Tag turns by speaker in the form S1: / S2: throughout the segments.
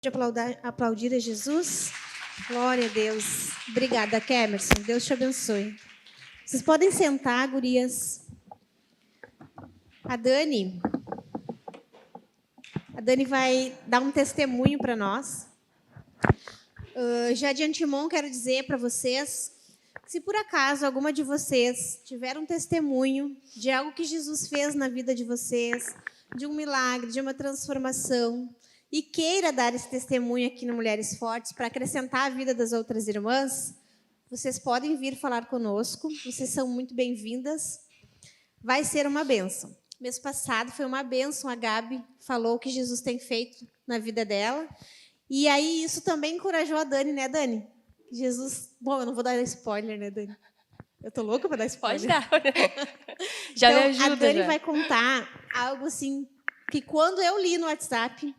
S1: De aplaudir a Jesus. Glória a Deus. Obrigada, Kemerson. Deus te abençoe. Vocês podem sentar, gurias. A Dani vai dar um testemunho para nós. Já de antemão, quero dizer para vocês, se por acaso alguma de vocês tiver um testemunho de algo que Jesus fez na vida de vocês, de um milagre, de uma transformação, e queira dar esse testemunho aqui no Mulheres Fortes para acrescentar a vida das outras irmãs, vocês podem vir falar conosco. Vocês são muito bem-vindas. Vai ser uma bênção. Mês passado foi uma bênção. A Gabi falou o que Jesus tem feito na vida dela. E aí isso também encorajou a Dani, né, Dani? Jesus... Bom, eu não vou dar spoiler, né, Dani? Eu tô louca para dar spoiler.
S2: Pode dar. Já
S1: então,
S2: me ajuda.
S1: A Dani
S2: já
S1: vai contar algo assim que quando eu li no WhatsApp,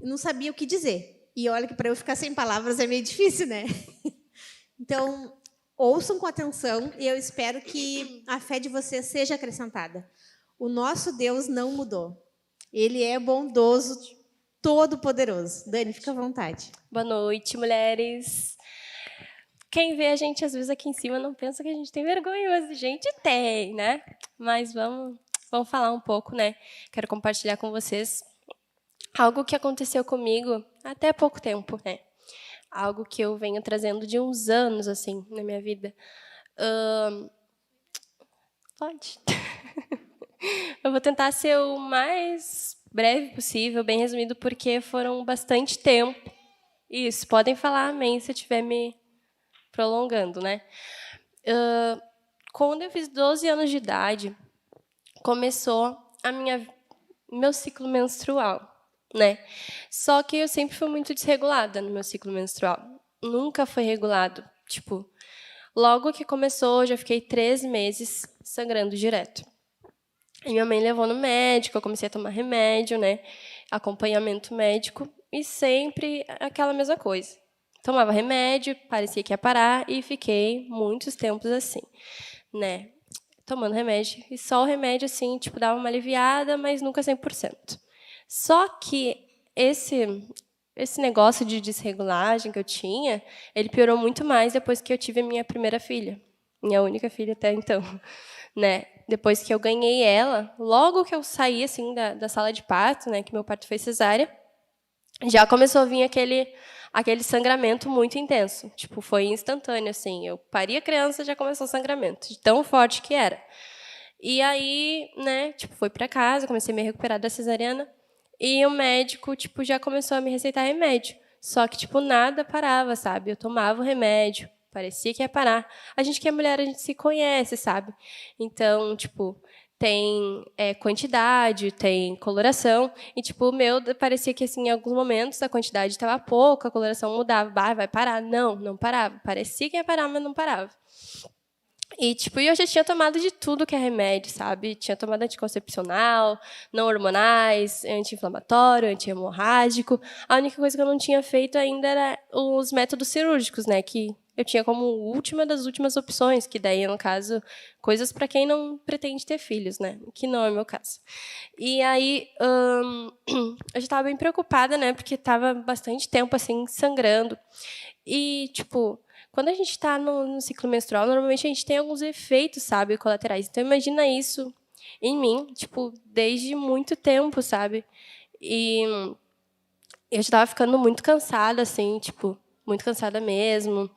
S1: eu não sabia o que dizer. E olha que para eu ficar sem palavras é meio difícil, né? Então, ouçam com atenção e eu espero que a fé de vocês seja acrescentada. O nosso Deus não mudou. Ele é bondoso, todo-poderoso. Dani, fica à vontade.
S2: Boa noite, mulheres. Quem vê a gente, às vezes, aqui em cima não pensa que a gente tem vergonha, mas a gente tem, né? Mas vamos falar um pouco, né? Quero compartilhar com vocês algo que aconteceu comigo até há pouco tempo, né? Algo que eu venho trazendo de uns anos, assim, na minha vida. Pode. Eu vou tentar ser o mais breve possível, bem resumido, porque foram bastante tempo. Isso, podem falar amém se eu estiver me prolongando, né? Quando eu fiz 12 anos de idade, começou meu ciclo menstrual, né? Só que eu sempre fui muito desregulada no meu ciclo menstrual. Nunca foi regulado. Tipo, logo que começou, eu já fiquei 3 meses sangrando direto. E minha mãe levou no médico, eu comecei a tomar remédio, né? Acompanhamento médico, e sempre aquela mesma coisa. Tomava remédio, parecia que ia parar, e fiquei muitos tempos assim, né? Tomando remédio. E só o remédio, assim, tipo, dava uma aliviada, mas nunca 100%. Só que esse negócio de desregulagem que eu tinha, ele piorou muito mais depois que eu tive a minha primeira filha. Minha única filha até então, né? Depois que eu ganhei ela, logo que eu saí, assim, da sala de parto, né, que meu parto foi cesárea, já começou a vir aquele sangramento muito intenso. Tipo, foi instantâneo, assim. Eu pari a criança, já começou o sangramento, de tão forte que era. E aí, né, tipo, fui para casa, comecei a me recuperar da cesariana, e o médico, tipo, já começou a me receitar remédio. Só que, tipo, nada parava, sabe? Eu tomava o remédio, parecia que ia parar. A gente que é mulher, a gente se conhece, sabe? Então, tipo, tem quantidade, tem coloração, e, tipo, o meu parecia que, assim, em alguns momentos a quantidade estava pouca, a coloração mudava, vai parar. Não parava. Parecia que ia parar, mas não parava. E, tipo, eu já tinha tomado de tudo que é remédio, sabe? Tinha tomado anticoncepcional, não hormonais, anti-inflamatório, anti-hemorrágico. A única coisa que eu não tinha feito ainda era os métodos cirúrgicos, né? Que eu tinha como última das últimas opções, que daí, no caso, coisas para quem não pretende ter filhos, né? Que não é o meu caso. E aí, eu já estava bem preocupada, né? Porque estava bastante tempo, assim, sangrando. E, tipo, quando a gente está no ciclo menstrual, normalmente a gente tem alguns efeitos, sabe, colaterais. Então, imagina isso em mim, tipo, desde muito tempo, sabe? E eu já estava ficando muito cansada, assim, tipo, muito cansada mesmo.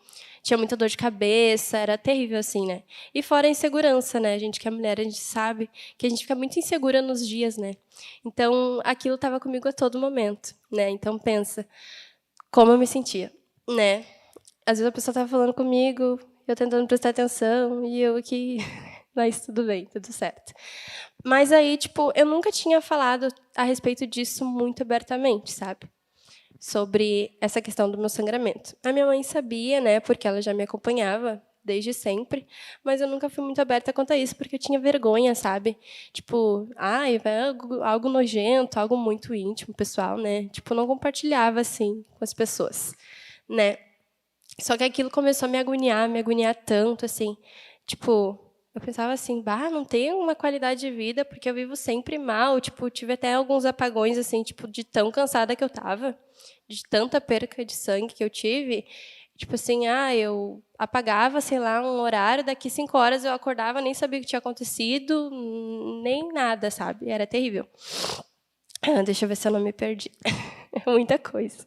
S2: Tinha muita dor de cabeça, era terrível, assim, né? E fora a insegurança, né? A gente que é mulher, a gente sabe que a gente fica muito insegura nos dias, né? Então, aquilo estava comigo a todo momento, né? Então, pensa como eu me sentia, né? Às vezes a pessoa estava falando comigo, eu tentando prestar atenção, e eu aqui, mas tudo bem, tudo certo. Mas aí, tipo, eu nunca tinha falado a respeito disso muito abertamente, sabe? Sobre essa questão do meu sangramento. A minha mãe sabia, né, porque ela já me acompanhava desde sempre, mas eu nunca fui muito aberta quanto a isso, porque eu tinha vergonha, sabe? Tipo, algo nojento, algo muito íntimo, pessoal, né? Tipo, não compartilhava, assim, com as pessoas, né? Só que aquilo começou a me agoniar tanto, assim, tipo, Eu pensava assim, bah, não tenho uma qualidade de vida, porque eu vivo sempre mal. Tipo, tive até alguns apagões, assim, tipo, de tão cansada que eu estava, de tanta perca de sangue que eu tive. Tipo assim, eu apagava, sei lá, um horário, daqui 5 horas eu acordava, nem sabia o que tinha acontecido, nem nada, sabe? Era terrível. Deixa eu ver se eu não me perdi. É muita coisa.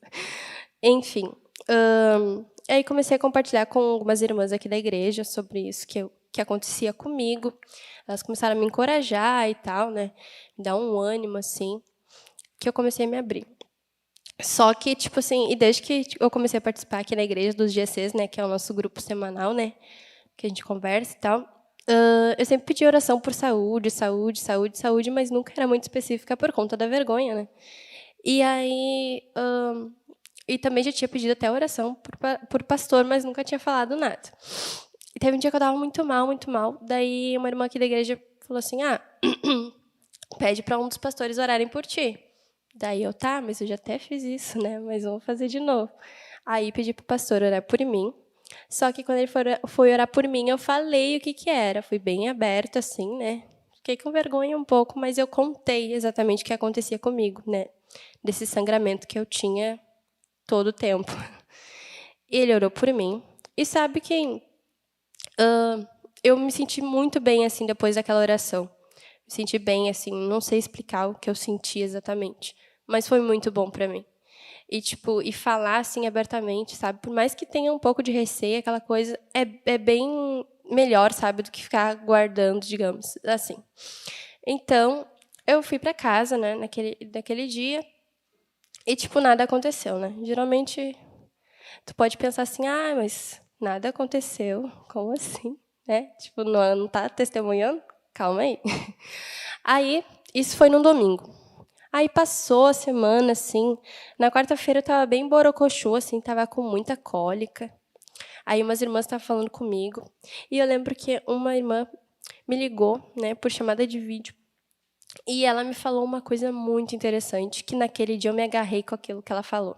S2: Enfim, aí comecei a compartilhar com algumas irmãs aqui da igreja sobre isso que acontecia comigo. Elas começaram a me encorajar e tal, né? Me dar um ânimo, assim, que eu comecei a me abrir. Só que, tipo assim, e desde que eu comecei a participar aqui na igreja dos GCs, né, que é o nosso grupo semanal, né, que a gente conversa e tal, eu sempre pedi oração por saúde, saúde, saúde, saúde, mas nunca era muito específica por conta da vergonha, né? E aí, e também já tinha pedido até oração por pastor, mas nunca tinha falado nada. E teve um dia que eu estava muito mal, muito mal. Daí uma irmã aqui da igreja falou assim, pede para um dos pastores orarem por ti. Daí eu, tá, mas eu já até fiz isso, né? Mas vamos fazer de novo. Aí pedi para o pastor orar por mim. Só que quando ele foi orar por mim, eu falei o que era. Fui bem aberta, assim, né? Fiquei com vergonha um pouco, mas eu contei exatamente o que acontecia comigo, né? Desse sangramento que eu tinha todo o tempo. E ele orou por mim. E sabe quem? Eu me senti muito bem, assim, depois daquela oração. Me senti bem, assim, não sei explicar o que eu senti exatamente, mas foi muito bom para mim. E, tipo, e falar, assim, abertamente, sabe? Por mais que tenha um pouco de receio, aquela coisa, é bem melhor, sabe? Do que ficar guardando, digamos, assim. Então, eu fui para casa, né, naquele dia, e, tipo, nada aconteceu, né? Geralmente, tu pode pensar assim, mas nada aconteceu, como assim? Né? Tipo, não tá testemunhando? Calma aí. Aí, isso foi no domingo. Aí passou a semana, assim. Na quarta-feira eu tava bem borocochô, assim, tava com muita cólica. Aí umas irmãs estavam falando comigo. E eu lembro que uma irmã me ligou, né, por chamada de vídeo. E ela me falou uma coisa muito interessante, que naquele dia eu me agarrei com aquilo que ela falou.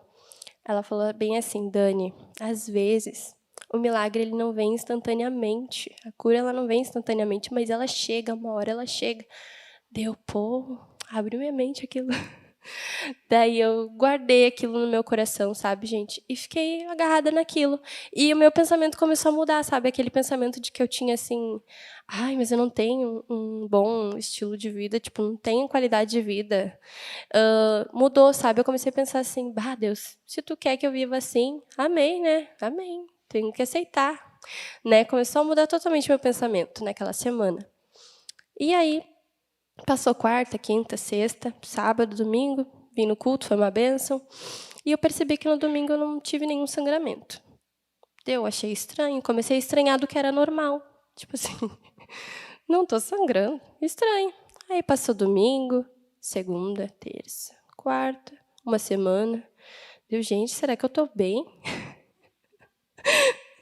S2: Ela falou bem assim, Dani, às vezes o milagre ele não vem instantaneamente, a cura ela não vem instantaneamente, mas ela chega, uma hora ela chega. Deu, pô, abriu minha mente aquilo. Daí eu guardei aquilo no meu coração, sabe, gente? E fiquei agarrada naquilo. E o meu pensamento começou a mudar, sabe? Aquele pensamento de que eu tinha assim, mas eu não tenho um bom estilo de vida, tipo, não tenho qualidade de vida. Mudou, sabe? Eu comecei a pensar assim, Deus, se tu quer que eu viva assim, amém, né? Amém. Tenho que aceitar, né? Começou a mudar totalmente meu pensamento naquela semana. E aí, passou quarta, quinta, sexta, sábado, domingo, vim no culto, foi uma bênção. E eu percebi que no domingo eu não tive nenhum sangramento. Eu achei estranho, comecei a estranhar do que era normal. Tipo assim, não tô sangrando, estranho. Aí passou domingo, segunda, terça, quarta, uma semana. Deu, gente, será que eu tô bem?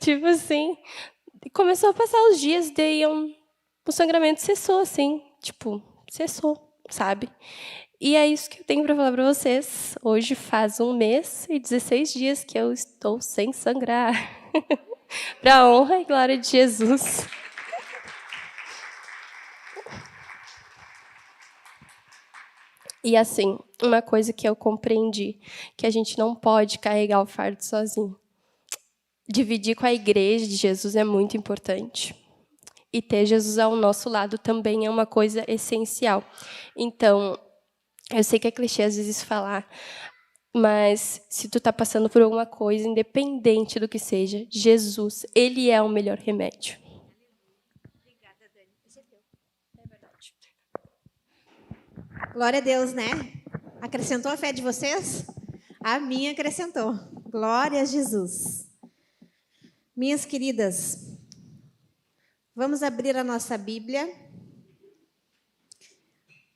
S2: Tipo assim, começou a passar os dias, daí o sangramento cessou, assim, tipo, cessou, sabe? E é isso que eu tenho para falar para vocês. Hoje faz 1 mês e 16 dias que eu estou sem sangrar. Para a honra e glória de Jesus. E assim, uma coisa que eu compreendi, que a gente não pode carregar o fardo sozinho. Dividir com a igreja de Jesus é muito importante. E ter Jesus ao nosso lado também é uma coisa essencial. Então, eu sei que é clichê às vezes falar, mas se tu tá passando por alguma coisa, independente do que seja, Jesus, ele é o melhor remédio.
S1: Obrigada, Dani. Esse é teu. É verdade. Glória a Deus, né? Acrescentou a fé de vocês? A minha acrescentou. Glória a Jesus. Minhas queridas, vamos abrir a nossa Bíblia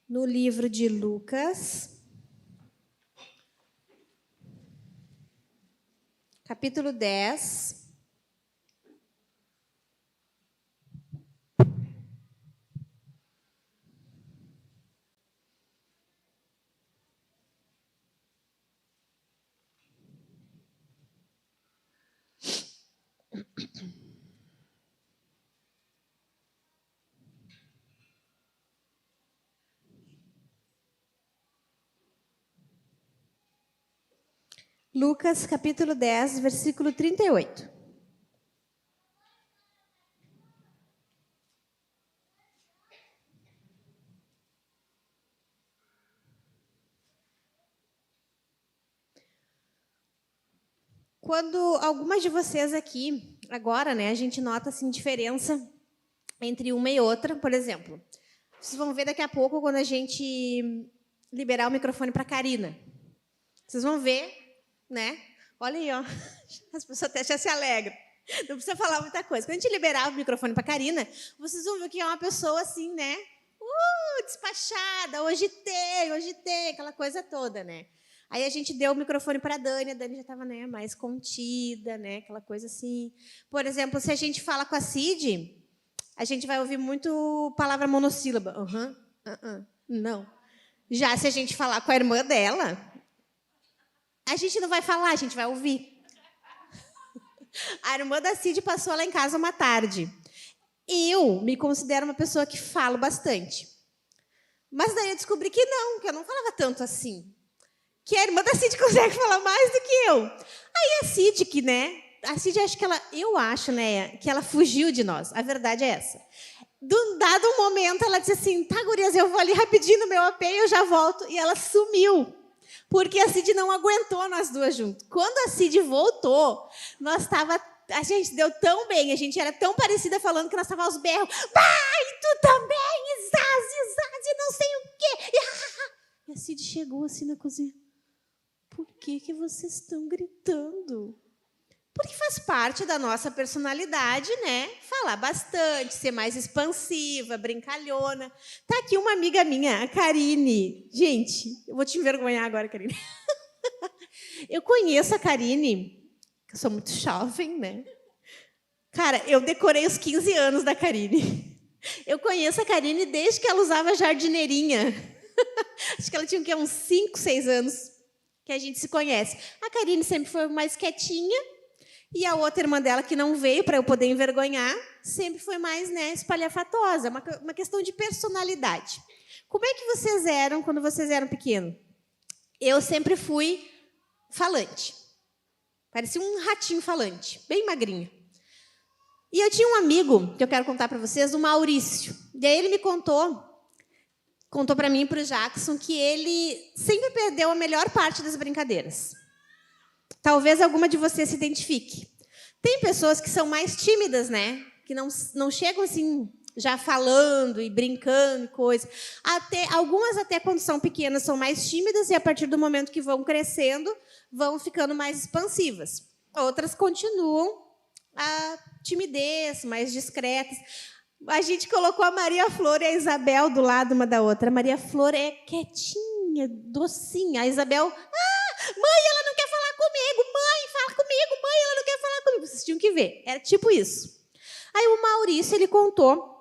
S1: no livro de Lucas, capítulo 10. Lucas, capítulo 10, versículo 38. Quando algumas de vocês aqui, agora, né, a gente nota assim diferença entre uma e outra, por exemplo, vocês vão ver daqui a pouco quando a gente liberar o microfone para a Karina. Vocês vão ver, né? Olha aí, ó. As pessoas até já se alegram. Não precisa falar muita coisa. Quando a gente liberar o microfone para a Karina, vocês vão ver que é uma pessoa assim, né? Despachada, hoje tem, aquela coisa toda, né? Aí a gente deu o microfone para a Dani já estava, né, mais contida, né, aquela coisa assim. Por exemplo, se a gente fala com a Cid, a gente vai ouvir muito palavra monossílaba. Não. Já se a gente falar com a irmã dela, a gente não vai falar, a gente vai ouvir. A irmã da Cid passou lá em casa uma tarde. Eu me considero uma pessoa que falo bastante. Mas daí eu descobri que eu não falava tanto assim. Que a irmã da Cid consegue falar mais do que eu. Aí a Cid, a Cid, eu acho, né, que ela fugiu de nós. A verdade é essa. Dado um momento, ela disse assim, tá, gurias, eu vou ali rapidinho no meu AP e eu já volto. E ela sumiu. Porque a Cid não aguentou nós duas juntas. Quando a Cid voltou, a gente deu tão bem, a gente era tão parecida falando que nós estávamos aos berros. Vai, tu também, Zaz, e não sei o quê. E a Cid chegou assim na cozinha. Por que vocês estão gritando? Porque faz parte da nossa personalidade, né? Falar bastante, ser mais expansiva, brincalhona. Tá aqui uma amiga minha, a Karine. Gente, eu vou te envergonhar agora, Karine. Eu conheço a Karine, que eu sou muito jovem, né? Cara, eu decorei os 15 anos da Karine. Eu conheço a Karine desde que ela usava jardineirinha. Acho que ela tinha uns 5, 6 anos que a gente se conhece. A Karine sempre foi mais quietinha. E a outra irmã dela, que não veio para eu poder envergonhar, sempre foi mais, né, espalhafatosa. Uma questão de personalidade. Como é que vocês eram quando vocês eram pequenos? Eu sempre fui falante. Parecia um ratinho falante, bem magrinho. E eu tinha um amigo, que eu quero contar para vocês, o Maurício. E aí ele me contou para mim e para o Jackson, que ele sempre perdeu a melhor parte das brincadeiras. Talvez alguma de vocês se identifique. Tem pessoas que são mais tímidas, né? Que não chegam assim, já falando e brincando e coisa. Algumas até quando são pequenas são mais tímidas e a partir do momento que vão crescendo, vão ficando mais expansivas. Outras continuam a timidez, mais discretas. A gente colocou a Maria Flor e a Isabel do lado uma da outra. A Maria Flor é quietinha, docinha. A Isabel, mãe, ela não quer falar comigo. Mãe, fala comigo. Mãe, ela não quer falar comigo. Vocês tinham que ver. Era tipo isso. Aí o Maurício, ele contou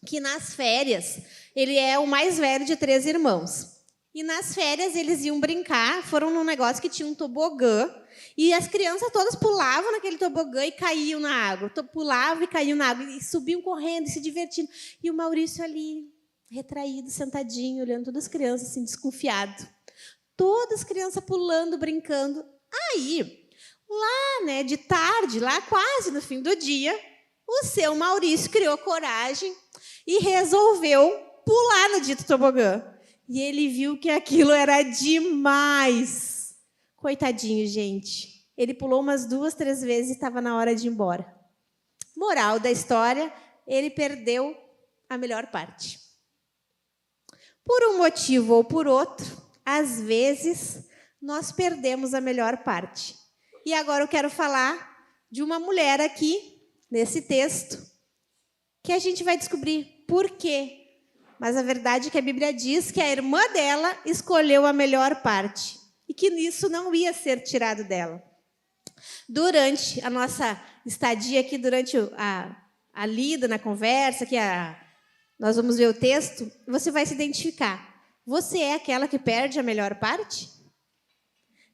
S1: que nas férias, ele é o mais velho de 3 irmãos. E nas férias eles iam brincar, foram num negócio que tinha um tobogã, e as crianças todas pulavam naquele tobogã e caíam na água. Pulavam e caíam na água, e subiam correndo e se divertindo. E o Maurício ali, retraído, sentadinho, olhando todas as crianças, assim, desconfiado. Todas as crianças pulando, brincando. Aí, lá, né, de tarde, lá quase no fim do dia, o seu Maurício criou coragem e resolveu pular no dito tobogã. E ele viu que aquilo era demais. Coitadinho, gente. Ele pulou umas 2, 3 vezes e estava na hora de ir embora. Moral da história, ele perdeu a melhor parte. Por um motivo ou por outro, às vezes, nós perdemos a melhor parte. E agora eu quero falar de uma mulher aqui, nesse texto, que a gente vai descobrir por quê. Mas a verdade é que a Bíblia diz que a irmã dela escolheu a melhor parte e que isso não ia ser tirado dela. Durante a nossa estadia aqui, durante a lida, na conversa, nós vamos ver o texto, você vai se identificar. Você é aquela que perde a melhor parte?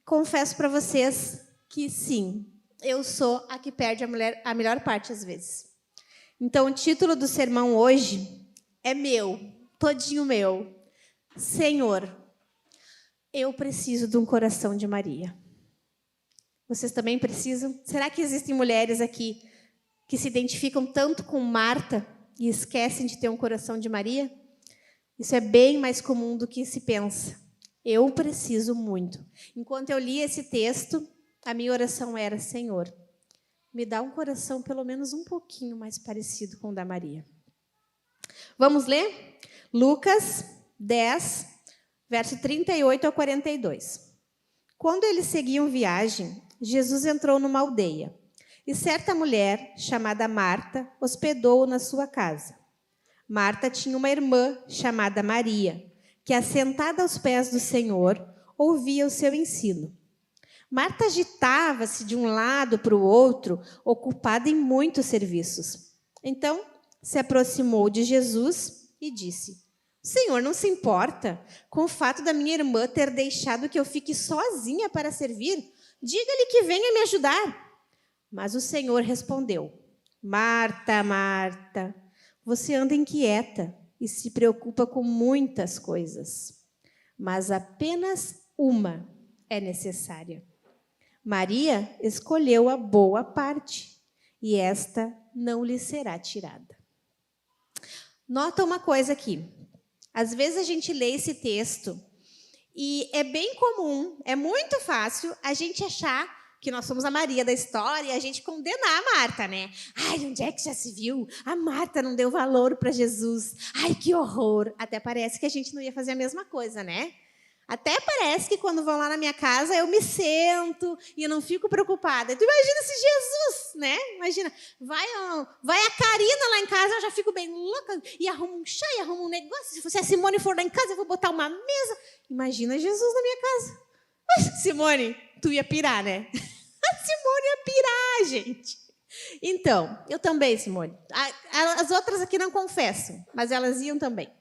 S1: Confesso para vocês que sim, eu sou a que perde a melhor parte às vezes. Então, o título do sermão hoje é meu, todinho meu. Senhor, eu preciso de um coração de Maria. Vocês também precisam? Será que existem mulheres aqui que se identificam tanto com Marta e esquecem de ter um coração de Maria? Isso é bem mais comum do que se pensa. Eu preciso muito. Enquanto eu li esse texto, a minha oração era: Senhor, me dá um coração pelo menos um pouquinho mais parecido com o da Maria. Vamos ler? Lucas 10, verso 38 a 42. Quando eles seguiam viagem, Jesus entrou numa aldeia, e certa mulher, chamada Marta, hospedou-o na sua casa. Marta tinha uma irmã, chamada Maria, que, assentada aos pés do Senhor, ouvia o seu ensino. Marta agitava-se de um lado para o outro, ocupada em muitos serviços. Então, se aproximou de Jesus e disse: Senhor, não se importa com o fato da minha irmã ter deixado que eu fique sozinha para servir? Diga-lhe que venha me ajudar. Mas o Senhor respondeu: Marta, Marta, você anda inquieta e se preocupa com muitas coisas, mas apenas uma é necessária. Maria escolheu a boa parte, e esta não lhe será tirada. Nota uma coisa aqui. Às vezes a gente lê esse texto e é bem comum, é muito fácil a gente achar que nós somos a Maria da história e a gente condenar a Marta, né? Ai, onde é que já se viu? A Marta não deu valor para Jesus. Ai, que horror. Até parece que a gente não ia fazer a mesma coisa, né? Até parece que quando vão lá na minha casa, eu me sento e eu não fico preocupada. Tu imagina se Jesus, né? Imagina, vai a Karina lá em casa, eu já fico bem louca e arrumo um chá, e arrumo um negócio. Se a Simone for lá em casa, eu vou botar uma mesa. Imagina Jesus na minha casa. Mas, Simone, tu ia pirar, né? A Simone ia pirar, gente. Então, eu também, Simone. As outras aqui não confessam, mas elas iam também.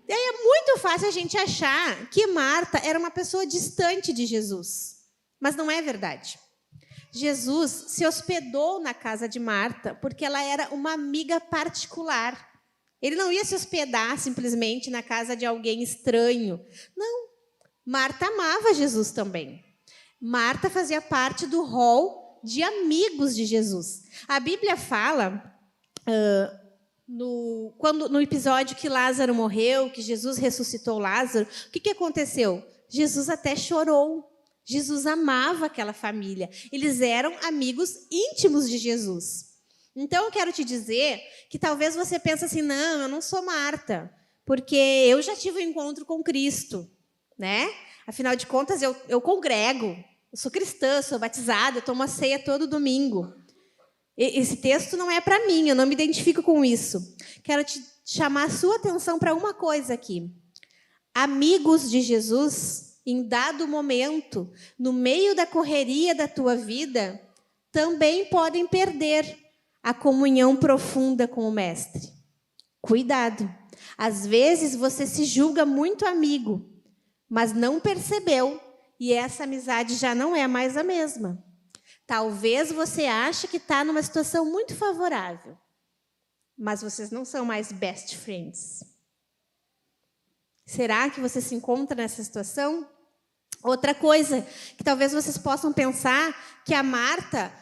S1: E aí é muito fácil a gente achar que Marta era uma pessoa distante de Jesus. Mas não é verdade. Jesus se hospedou na casa de Marta porque ela era uma amiga particular. Ele não ia se hospedar simplesmente na casa de alguém estranho. Não. Marta amava Jesus também. Marta fazia parte do rol de amigos de Jesus. A Bíblia fala... No episódio que Lázaro morreu, que Jesus ressuscitou Lázaro, o que aconteceu? Jesus até chorou. Jesus amava aquela família. Eles eram amigos íntimos de Jesus. Então, eu quero te dizer que talvez você pense assim, não, eu não sou Marta, porque eu já tive um encontro com Cristo, né? Afinal de contas, eu congrego, eu sou cristã, sou batizada, eu tomo a ceia todo domingo. Esse texto não é para mim, eu não me identifico com isso. Quero te chamar a sua atenção para uma coisa aqui. Amigos de Jesus, em dado momento, no meio da correria da tua vida, também podem perder a comunhão profunda com o Mestre. Cuidado. Às vezes você se julga muito amigo, mas não percebeu, e essa amizade já não é mais a mesma. Talvez você ache que está numa situação muito favorável, mas vocês não são mais best friends. Será que você se encontra nessa situação? Outra coisa que talvez vocês possam pensar, que a Marta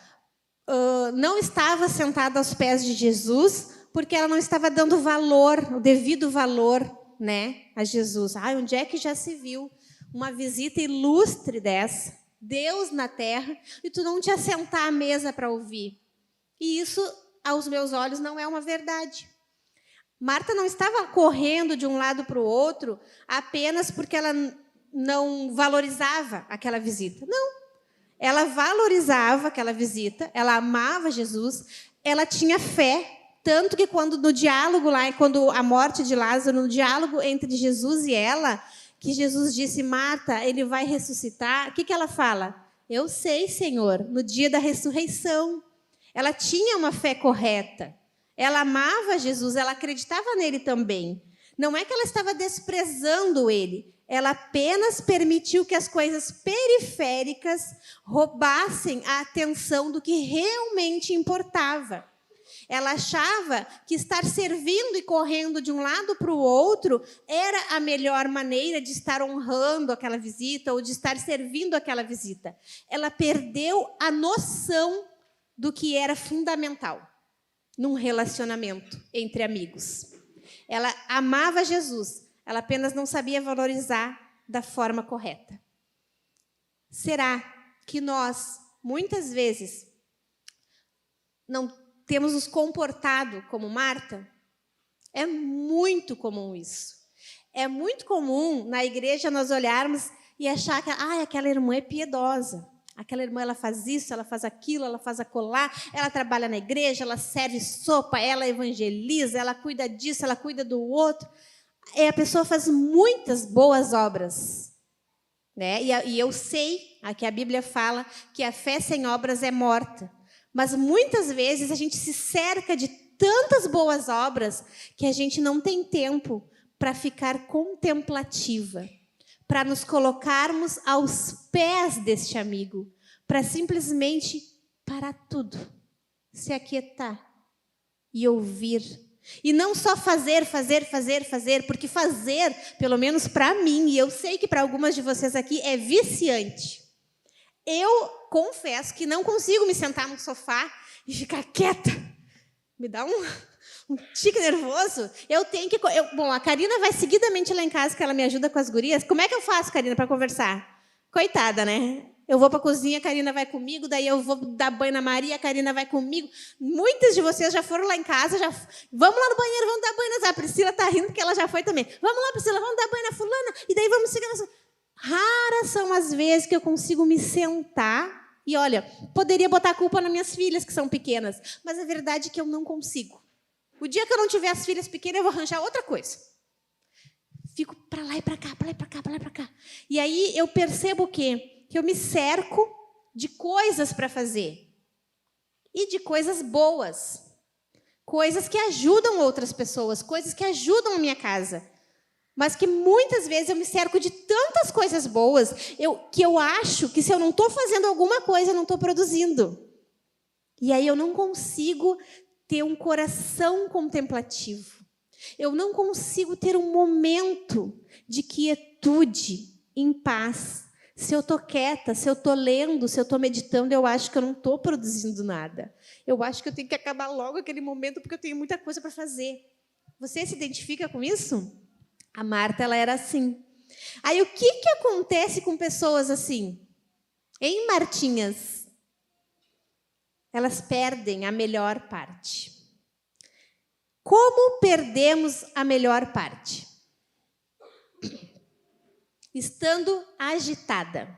S1: não estava sentada aos pés de Jesus porque ela não estava dando valor, o devido valor, né, a Jesus. Onde é que já se viu uma visita ilustre dessa? Deus na terra, e tu não te assentar à mesa para ouvir. E isso, aos meus olhos, não é uma verdade. Marta não estava correndo de um lado para o outro apenas porque ela não valorizava aquela visita. Não. Ela valorizava aquela visita, ela amava Jesus, ela tinha fé, tanto que quando no diálogo lá, quando a morte de Lázaro, no diálogo entre Jesus e ela, que Jesus disse, Marta, ele vai ressuscitar. O que ela fala? Eu sei, Senhor, no dia da ressurreição. Ela tinha uma fé correta. Ela amava Jesus, ela acreditava nele também. Não é que ela estava desprezando ele. Ela apenas permitiu que as coisas periféricas roubassem a atenção do que realmente importava. Ela achava que estar servindo e correndo de um lado para o outro era a melhor maneira de estar honrando aquela visita ou de estar servindo aquela visita. Ela perdeu a noção do que era fundamental num relacionamento entre amigos. Ela amava Jesus, ela apenas não sabia valorizar da forma correta. Será que nós, muitas vezes, não temos nos comportado como Marta? É muito comum isso. É muito comum na igreja nós olharmos e achar que aquela irmã é piedosa. Aquela irmã, ela faz isso, ela faz aquilo, ela faz acolá, ela trabalha na igreja, ela serve sopa, ela evangeliza, ela cuida disso, ela cuida do outro. A pessoa faz muitas boas obras, né? E eu sei, aqui a Bíblia fala que a fé sem obras é morta. Mas muitas vezes a gente se cerca de tantas boas obras que a gente não tem tempo para ficar contemplativa, para nos colocarmos aos pés deste amigo, para simplesmente parar tudo, se aquietar e ouvir. E não só fazer, porque fazer, pelo menos para mim, e eu sei que para algumas de vocês aqui, é viciante. Eu confesso que não consigo me sentar no sofá e ficar quieta. Me dá um tique nervoso. Eu tenho que... Bom, a Karina vai seguidamente lá em casa, que ela me ajuda com as gurias. Como é que eu faço, Karina, para conversar? Coitada, né? Eu vou para a cozinha, a Karina vai comigo, daí eu vou dar banho na Maria, a Karina vai comigo. Muitas de vocês já foram lá em casa, vamos lá no banheiro, vamos dar banho na... A Priscila está rindo porque ela já foi também. Vamos lá, Priscila, vamos dar banho na fulana, e daí vamos seguir... Raras são as vezes que eu consigo me sentar e, olha, poderia botar a culpa nas minhas filhas, que são pequenas, mas a verdade é que eu não consigo. O dia que eu não tiver as filhas pequenas, eu vou arranjar outra coisa. Fico para lá e para cá, para lá e para cá, para lá e para cá. E aí eu percebo o quê? Que eu me cerco de coisas para fazer. E de coisas boas. Coisas que ajudam outras pessoas, coisas que ajudam a minha casa. Mas que muitas vezes eu me cerco de tantas coisas boas que eu acho que se eu não estou fazendo alguma coisa, eu não estou produzindo. E aí eu não consigo ter um coração contemplativo. Eu não consigo ter um momento de quietude, em paz. Se eu estou quieta, se eu estou lendo, se eu estou meditando, eu acho que eu não estou produzindo nada. Eu acho que eu tenho que acabar logo aquele momento porque eu tenho muita coisa para fazer. Você se identifica com isso? A Marta, ela era assim. Aí, o que acontece com pessoas assim? Hein, Martinhas? Elas perdem a melhor parte. Como perdemos a melhor parte? Estando agitada.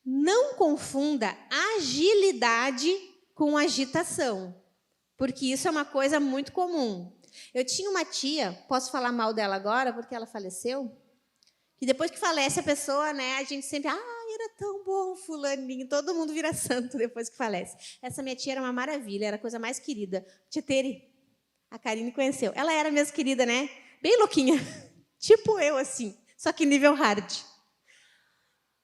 S1: Não confunda agilidade com agitação, porque isso é uma coisa muito comum. Eu tinha uma tia, posso falar mal dela agora, porque ela faleceu? Que depois que falece a pessoa, né, a gente sempre... era tão bom fulaninho, todo mundo vira santo depois que falece. Essa minha tia era uma maravilha, era a coisa mais querida. Tia Tere, a Karine conheceu. Ela era mesmo querida, né? Bem louquinha. Tipo eu, assim, só que nível hard.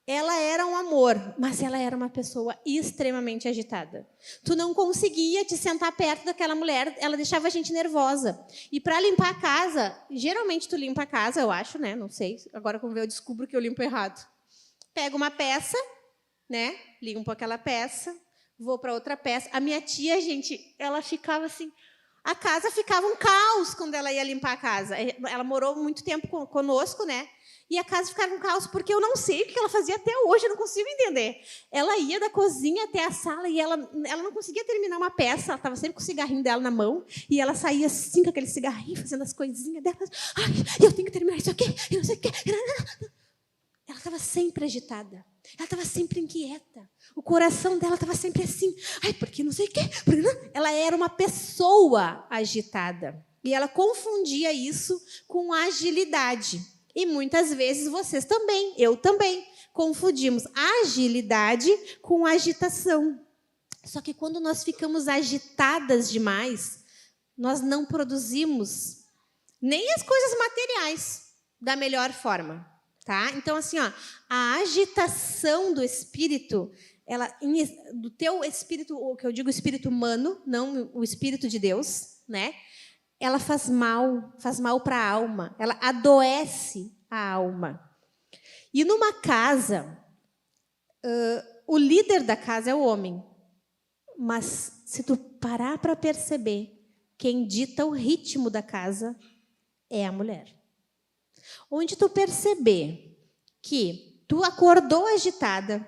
S1: Ela era um amor, mas ela era uma pessoa extremamente agitada. Tu não conseguia te sentar perto daquela mulher, ela deixava a gente nervosa. E para limpar a casa, geralmente tu limpa a casa, eu acho, né? Não sei, agora quando eu descubro que eu limpo errado. Pego uma peça, né? Limpo aquela peça, vou para outra peça. A minha tia, gente, ela ficava assim... A casa ficava um caos quando ela ia limpar a casa. Ela morou muito tempo conosco, né? E a casa ficava um caos, porque eu não sei o que ela fazia até hoje, eu não consigo entender. Ela ia da cozinha até a sala e ela não conseguia terminar uma peça, ela estava sempre com o cigarrinho dela na mão, e ela saía assim com aquele cigarrinho, fazendo as coisinhas dela. Ai, eu tenho que terminar isso aqui, eu não sei o quê. Ela estava sempre agitada, ela estava sempre inquieta, o coração dela estava sempre assim. Ai, porque não sei o quê. Ela era uma pessoa agitada, e ela confundia isso com agilidade. E muitas vezes vocês também, eu também, confundimos agilidade com agitação. Só que quando nós ficamos agitadas demais, nós não produzimos nem as coisas materiais da melhor forma, tá? Então, assim, ó, a agitação do espírito, do teu espírito, o que eu digo espírito humano, não o espírito de Deus, né? Ela faz mal para a alma, ela adoece a alma. E numa casa, o líder da casa é o homem. Mas se tu parar para perceber, quem dita o ritmo da casa é a mulher. Onde tu perceber que tu acordou agitada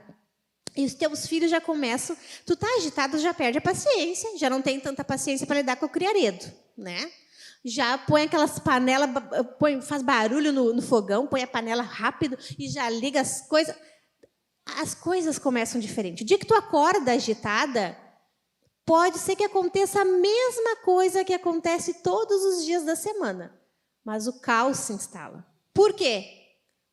S1: e os teus filhos já começam, tu tá agitada, já perde a paciência, já não tem tanta paciência para lidar com o criaredo, né? Já põe aquelas panelas, faz barulho no fogão, põe a panela rápido e já liga as coisas. As coisas começam diferente. O dia que tu acorda agitada, pode ser que aconteça a mesma coisa que acontece todos os dias da semana, mas o caos se instala. Por quê?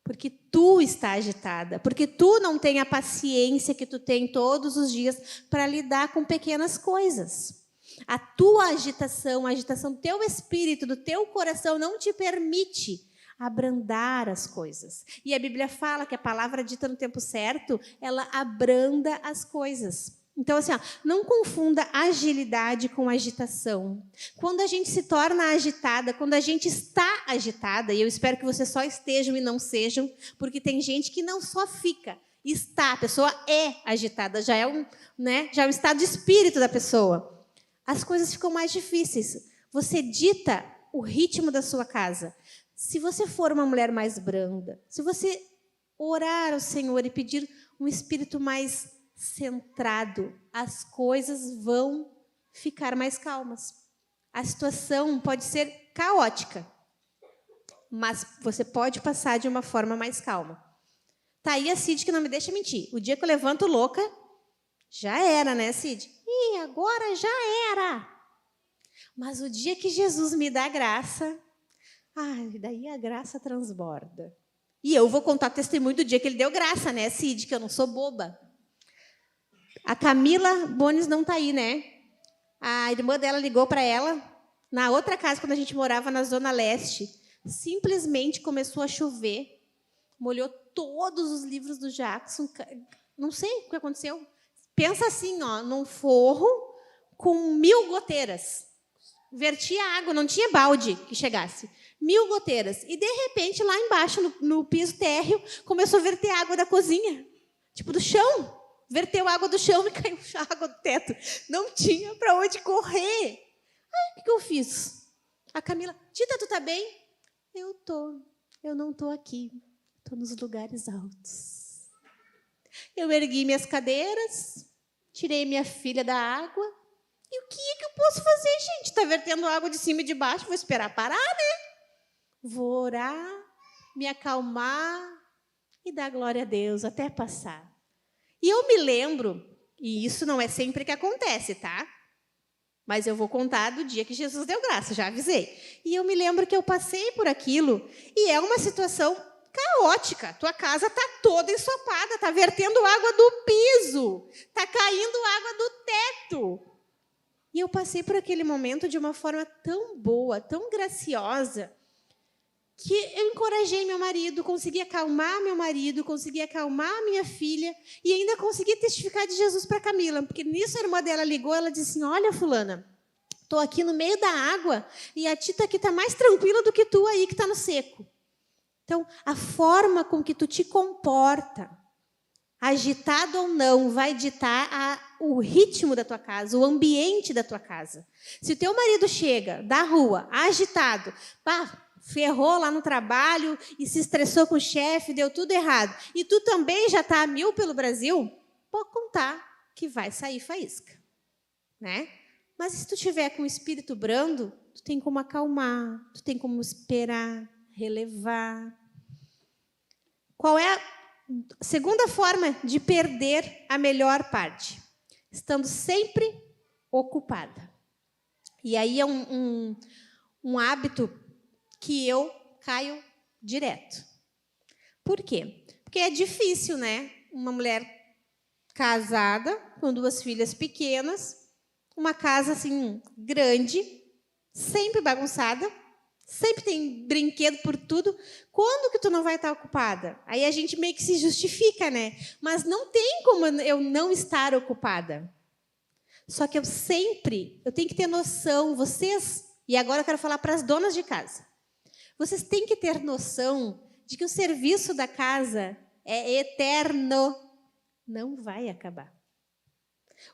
S1: Porque tu está agitada, porque tu não tem a paciência que tu tem todos os dias para lidar com pequenas coisas. A tua agitação, a agitação do teu espírito, do teu coração não te permite abrandar as coisas. E a Bíblia fala que a palavra dita no tempo certo, ela abranda as coisas. Então, assim, não confunda agilidade com agitação. Quando a gente se torna agitada, quando a gente está agitada, e eu espero que vocês só estejam e não sejam, porque tem gente que não só fica, está, a pessoa é agitada, já é já é o estado de espírito da pessoa. As coisas ficam mais difíceis. Você dita o ritmo da sua casa. Se você for uma mulher mais branda, se você orar ao Senhor e pedir um espírito mais centrado, as coisas vão ficar mais calmas. A situação pode ser caótica, mas você pode passar de uma forma mais calma. Tá aí a Cid que não me deixa mentir. O dia que eu levanto louca, já era, né, Cid? Ih, agora já era. Mas o dia que Jesus me dá graça, daí a graça transborda. E eu vou contar testemunho do dia que ele deu graça, né, Cid? Que eu não sou boba. A Camila Bones não está aí, né? A irmã dela ligou para ela, na outra casa, quando a gente morava na Zona Leste. Simplesmente começou a chover, molhou todos os livros do Jackson. Não sei o que aconteceu. Pensa assim, num forro com 1000 goteiras. Vertia água, não tinha balde que chegasse. 1000 goteiras. E, de repente, lá embaixo, no piso térreo, começou a verter água da cozinha. Tipo, do chão. Verteu água do chão e caiu água do teto. Não tinha para onde correr. Aí, o que eu fiz? A Camila, Tita, tu tá bem? Eu tô. Eu não tô aqui. Tô nos lugares altos. Eu ergui minhas cadeiras, tirei minha filha da água. E o que é que eu posso fazer, gente? Tá vertendo água de cima e de baixo. Vou esperar parar, né? Vou orar, me acalmar e dar glória a Deus até passar. E eu me lembro, e isso não é sempre que acontece, tá? Mas eu vou contar do dia que Jesus deu graça, já avisei. E eu me lembro que eu passei por aquilo, e é uma situação caótica. Tua casa está toda ensopada, está vertendo água do piso, está caindo água do teto. E eu passei por aquele momento de uma forma tão boa, tão graciosa, que eu encorajei meu marido, consegui acalmar meu marido, consegui acalmar a minha filha e ainda consegui testificar de Jesus para Camila, porque nisso a irmã dela ligou, ela disse assim, olha, fulana, estou aqui no meio da água e a Tita aqui está mais tranquila do que tu aí que está no seco. Então, a forma com que tu te comporta, agitado ou não, vai ditar o ritmo da tua casa, o ambiente da tua casa. Se o teu marido chega da rua, agitado, ferrou lá no trabalho e se estressou com o chefe, deu tudo errado, e tu também já está a 1000 pelo Brasil, pode contar que vai sair faísca, né? Mas se tu tiver com o espírito brando, tu tem como acalmar, tu tem como esperar, relevar. Qual é a segunda forma de perder a melhor parte? Estando sempre ocupada. E aí é um hábito que eu caio direto. Por quê? Porque é difícil, né? Uma mulher casada, com 2 filhas pequenas, uma casa assim grande, sempre bagunçada, Sempre tem brinquedo por tudo. Quando que tu não vai estar ocupada? Aí a gente meio que se justifica, né? Mas não tem como eu não estar ocupada. Só que eu tenho que ter noção, vocês, e agora eu quero falar para as donas de casa. Vocês têm que ter noção de que o serviço da casa é eterno, não vai acabar.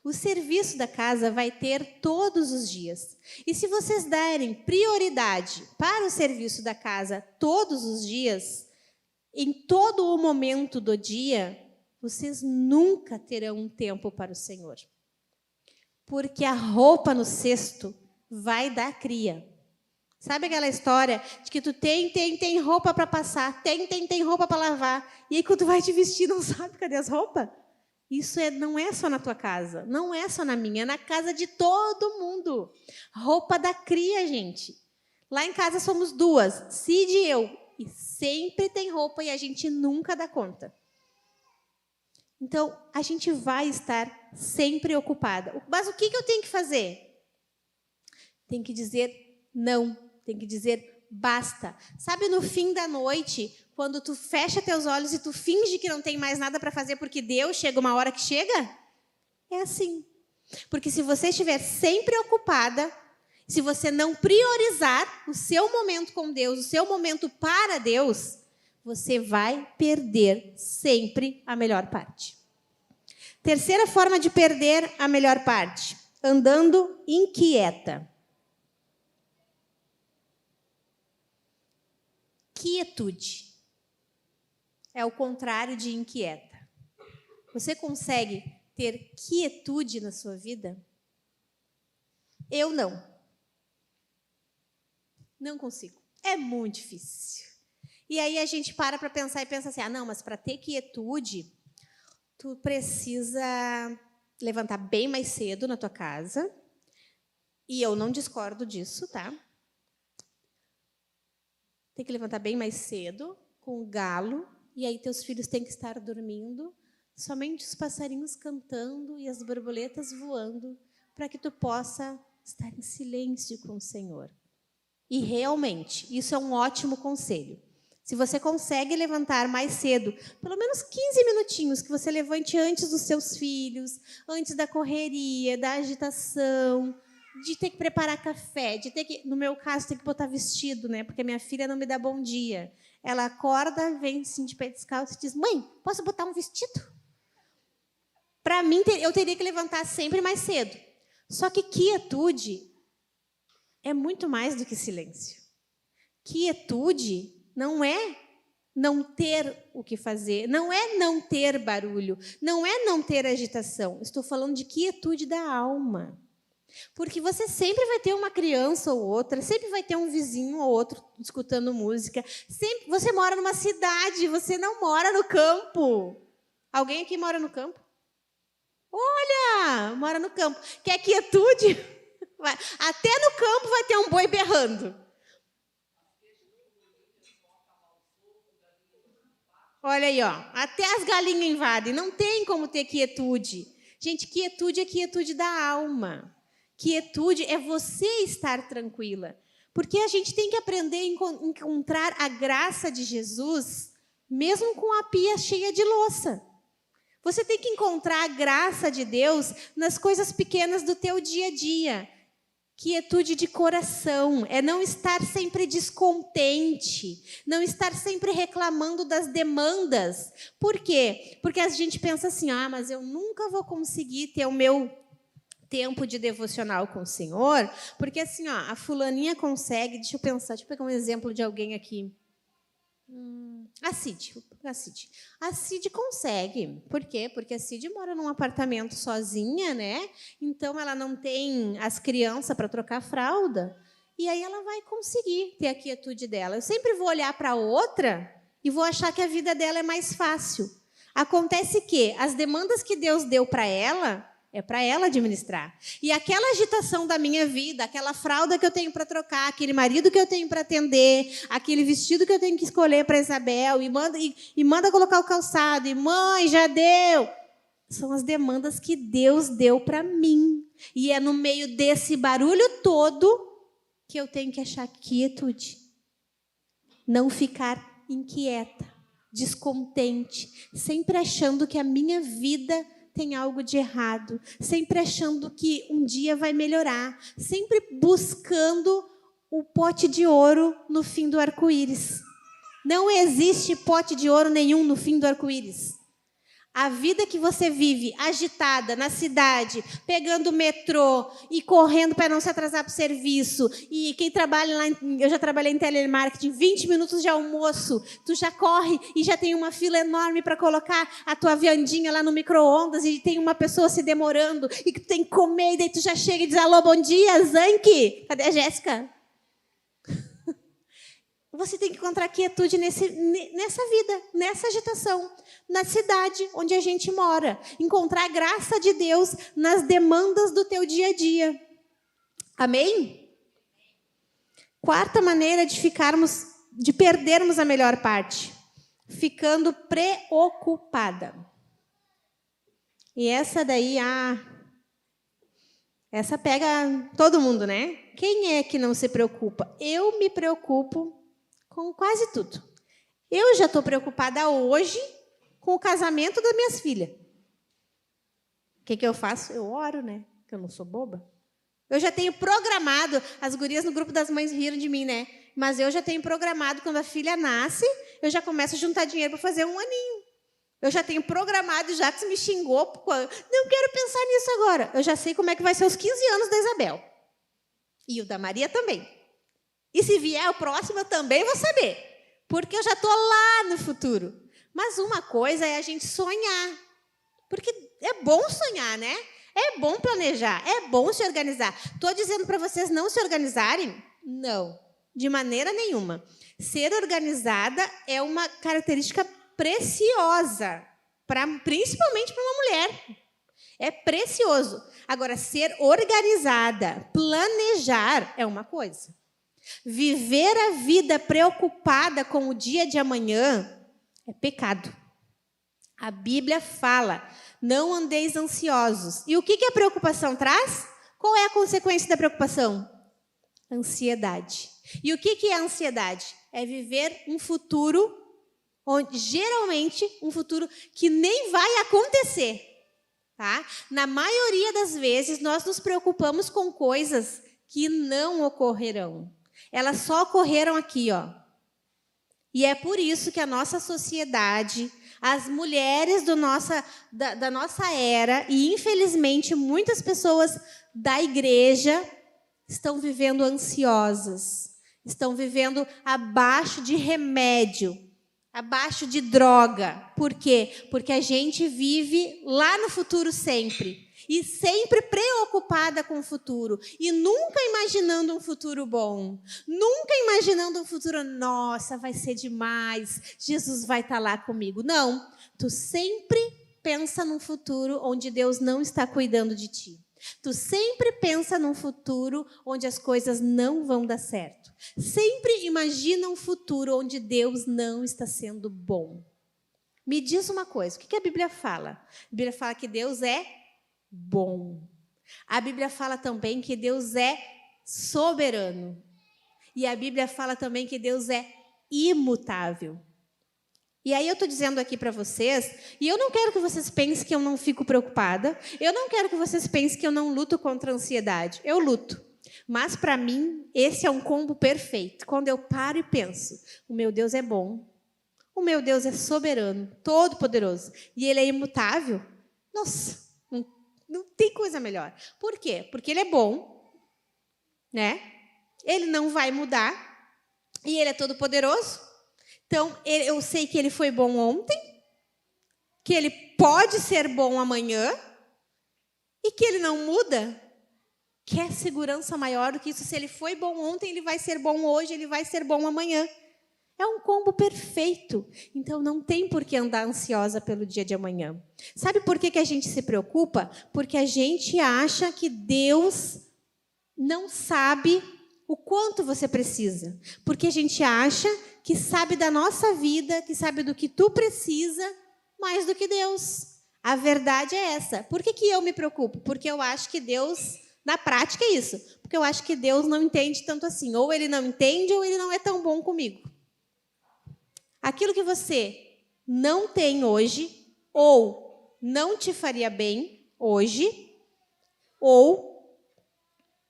S1: O serviço da casa vai ter todos os dias. E se vocês derem prioridade para o serviço da casa todos os dias, em todo o momento do dia, vocês nunca terão um tempo para o Senhor. Porque a roupa no cesto vai dar cria. Sabe aquela história de que tu tem roupa para passar, tem roupa para lavar, e aí quando tu vai te vestir não sabe cadê as roupas? Isso não é só na tua casa, não é só na minha, é na casa de todo mundo. Roupa da cria, gente. Lá em casa somos duas, Cid e eu, e sempre tem roupa e a gente nunca dá conta. Então, a gente vai estar sempre ocupada. Mas o que eu tenho que fazer? Tem que dizer não, tem que dizer basta. Sabe, no fim da noite, quando tu fecha teus olhos e tu finge que não tem mais nada para fazer porque Deus chega uma hora que chega? É assim. Porque se você estiver sempre ocupada, se você não priorizar o seu momento com Deus, o seu momento para Deus, você vai perder sempre a melhor parte. Terceira forma de perder a melhor parte, andando inquieta. Quietude é o contrário de inquieta. Você consegue ter quietude na sua vida? Eu não. Não consigo. É muito difícil. E aí a gente para pensar e pensa assim, não, mas para ter quietude, tu precisa levantar bem mais cedo na tua casa. E eu não discordo disso, tá? Tem que levantar bem mais cedo, com o galo, e aí teus filhos têm que estar dormindo, somente os passarinhos cantando e as borboletas voando, para que tu possa estar em silêncio com o Senhor. E realmente, isso é um ótimo conselho. Se você consegue levantar mais cedo, pelo menos 15 minutinhos, que você levante antes dos seus filhos, antes da correria, da agitação, de ter que preparar café, de ter que, no meu caso, ter que botar vestido, né? Porque a minha filha não me dá bom dia. Ela acorda, vem assim de pé descalço e diz, mãe, posso botar um vestido? Para mim, eu teria que levantar sempre mais cedo. Só que quietude é muito mais do que silêncio. Quietude não é não ter o que fazer, não é não ter barulho, não é não ter agitação. Estou falando de quietude da alma. Porque você sempre vai ter uma criança ou outra, sempre vai ter um vizinho ou outro escutando música. Sempre, você mora numa cidade, você não mora no campo. Alguém aqui mora no campo? Olha, mora no campo. Quer quietude? Até no campo vai ter um boi berrando. Olha aí, ó. Até as galinhas invadem. Não tem como ter quietude. Gente, quietude é quietude da alma. Quietude é você estar tranquila. Porque a gente tem que aprender a encontrar a graça de Jesus, mesmo com a pia cheia de louça. Você tem que encontrar a graça de Deus nas coisas pequenas do teu dia a dia. Quietude de coração é não estar sempre descontente, não estar sempre reclamando das demandas. Por quê? Porque a gente pensa assim, mas eu nunca vou conseguir ter o meu tempo de devocional com o Senhor, porque assim, a fulaninha consegue, deixa eu pegar um exemplo de alguém aqui. A Cid. A Cid consegue. Por quê? Porque a Cid mora num apartamento sozinha, né? Então ela não tem as crianças para trocar fralda. E aí ela vai conseguir ter a quietude dela. Eu sempre vou olhar para a outra e vou achar que a vida dela é mais fácil. Acontece que as demandas que Deus deu para ela é para ela administrar. E aquela agitação da minha vida, aquela fralda que eu tenho para trocar, aquele marido que eu tenho para atender, aquele vestido que eu tenho que escolher para Isabel, e manda colocar o calçado, e mãe, já deu. São as demandas que Deus deu para mim. E é no meio desse barulho todo que eu tenho que achar quietude. Não ficar inquieta, descontente, sempre achando que a minha vida tem algo de errado, sempre achando que um dia vai melhorar, sempre buscando o pote de ouro no fim do arco-íris. Não existe pote de ouro nenhum no fim do arco-íris. A vida que você vive agitada na cidade, pegando o metrô e correndo para não se atrasar para o serviço. E quem trabalha lá, eu já trabalhei em telemarketing, 20 minutos de almoço, tu já corre e já tem uma fila enorme para colocar a tua viandinha lá no micro-ondas e tem uma pessoa se demorando e que tu tem que comer e daí tu já chega e diz, alô, bom dia, Zanke, cadê a Jéssica? Você tem que encontrar quietude nessa vida, nessa agitação, na cidade onde a gente mora. Encontrar a graça de Deus nas demandas do teu dia a dia. Amém? Quarta maneira de perdermos a melhor parte. Ficando preocupada. E essa daí, essa pega todo mundo, né? Quem é que não se preocupa? Eu me preocupo com quase tudo. Eu já estou preocupada hoje com o casamento das minhas filhas. O que eu faço? Eu oro, né? Porque eu não sou boba. Eu já tenho programado, as gurias no grupo das mães riram de mim, né? Mas eu já tenho programado, quando a filha nasce, eu já começo a juntar dinheiro para fazer um aninho. Eu já tenho programado, já que você me xingou, não quero pensar nisso agora. Eu já sei como é que vai ser os 15 anos da Isabel. E o da Maria também. E se vier o próximo, eu também vou saber. Porque eu já estou lá no futuro. Mas uma coisa é a gente sonhar. Porque é bom sonhar, né? É bom planejar, é bom se organizar. Estou dizendo para vocês não se organizarem? Não, de maneira nenhuma. Ser organizada é uma característica preciosa, principalmente para uma mulher. É precioso. Agora, ser organizada, planejar é uma coisa. Viver a vida preocupada com o dia de amanhã é pecado. A Bíblia fala, não andeis ansiosos. E o que a preocupação traz? Qual é a consequência da preocupação? Ansiedade. E o que é a ansiedade? É viver um futuro, geralmente um futuro que nem vai acontecer. Tá? Na maioria das vezes, nós nos preocupamos com coisas que não ocorrerão. Elas só ocorreram aqui, ó. E é por isso que a nossa sociedade, as mulheres da nossa era, e infelizmente muitas pessoas da igreja estão vivendo ansiosas, estão vivendo abaixo de remédio, abaixo de droga. Por quê? Porque a gente vive lá no futuro sempre. E sempre preocupada com o futuro. E nunca imaginando um futuro bom. Nunca imaginando um futuro, nossa, vai ser demais. Jesus vai estar lá comigo. Não. Tu sempre pensa num futuro onde Deus não está cuidando de ti. Tu sempre pensa num futuro onde as coisas não vão dar certo. Sempre imagina um futuro onde Deus não está sendo bom. Me diz uma coisa, o que a Bíblia fala? A Bíblia fala que Deus é bom. A Bíblia fala também que Deus é soberano. E a Bíblia fala também que Deus é imutável. E aí eu estou dizendo aqui para vocês, e eu não quero que vocês pensem que eu não fico preocupada, eu não quero que vocês pensem que eu não luto contra a ansiedade. Eu luto. Mas para mim, esse é um combo perfeito. Quando eu paro e penso, o meu Deus é bom, o meu Deus é soberano, todo-poderoso, e Ele é imutável. Nossa, não tem coisa melhor. Por quê? Porque Ele é bom, né? Ele não vai mudar, e Ele é todo-poderoso. Então, eu sei que Ele foi bom ontem, que Ele pode ser bom amanhã, e que Ele não muda. Quer segurança maior do que isso? Se Ele foi bom ontem, Ele vai ser bom hoje, Ele vai ser bom amanhã. É um combo perfeito. Então, não tem por que andar ansiosa pelo dia de amanhã. Sabe por que a gente se preocupa? Porque a gente acha que Deus não sabe o quanto você precisa. Porque a gente acha que sabe da nossa vida, que sabe do que tu precisa, mais do que Deus. A verdade é essa. Por que eu me preocupo? Porque eu acho que Deus, na prática é isso. Porque eu acho que Deus não entende tanto assim. Ou Ele não entende, ou Ele não é tão bom comigo. aquilo que você não tem hoje, ou não te faria bem hoje, ou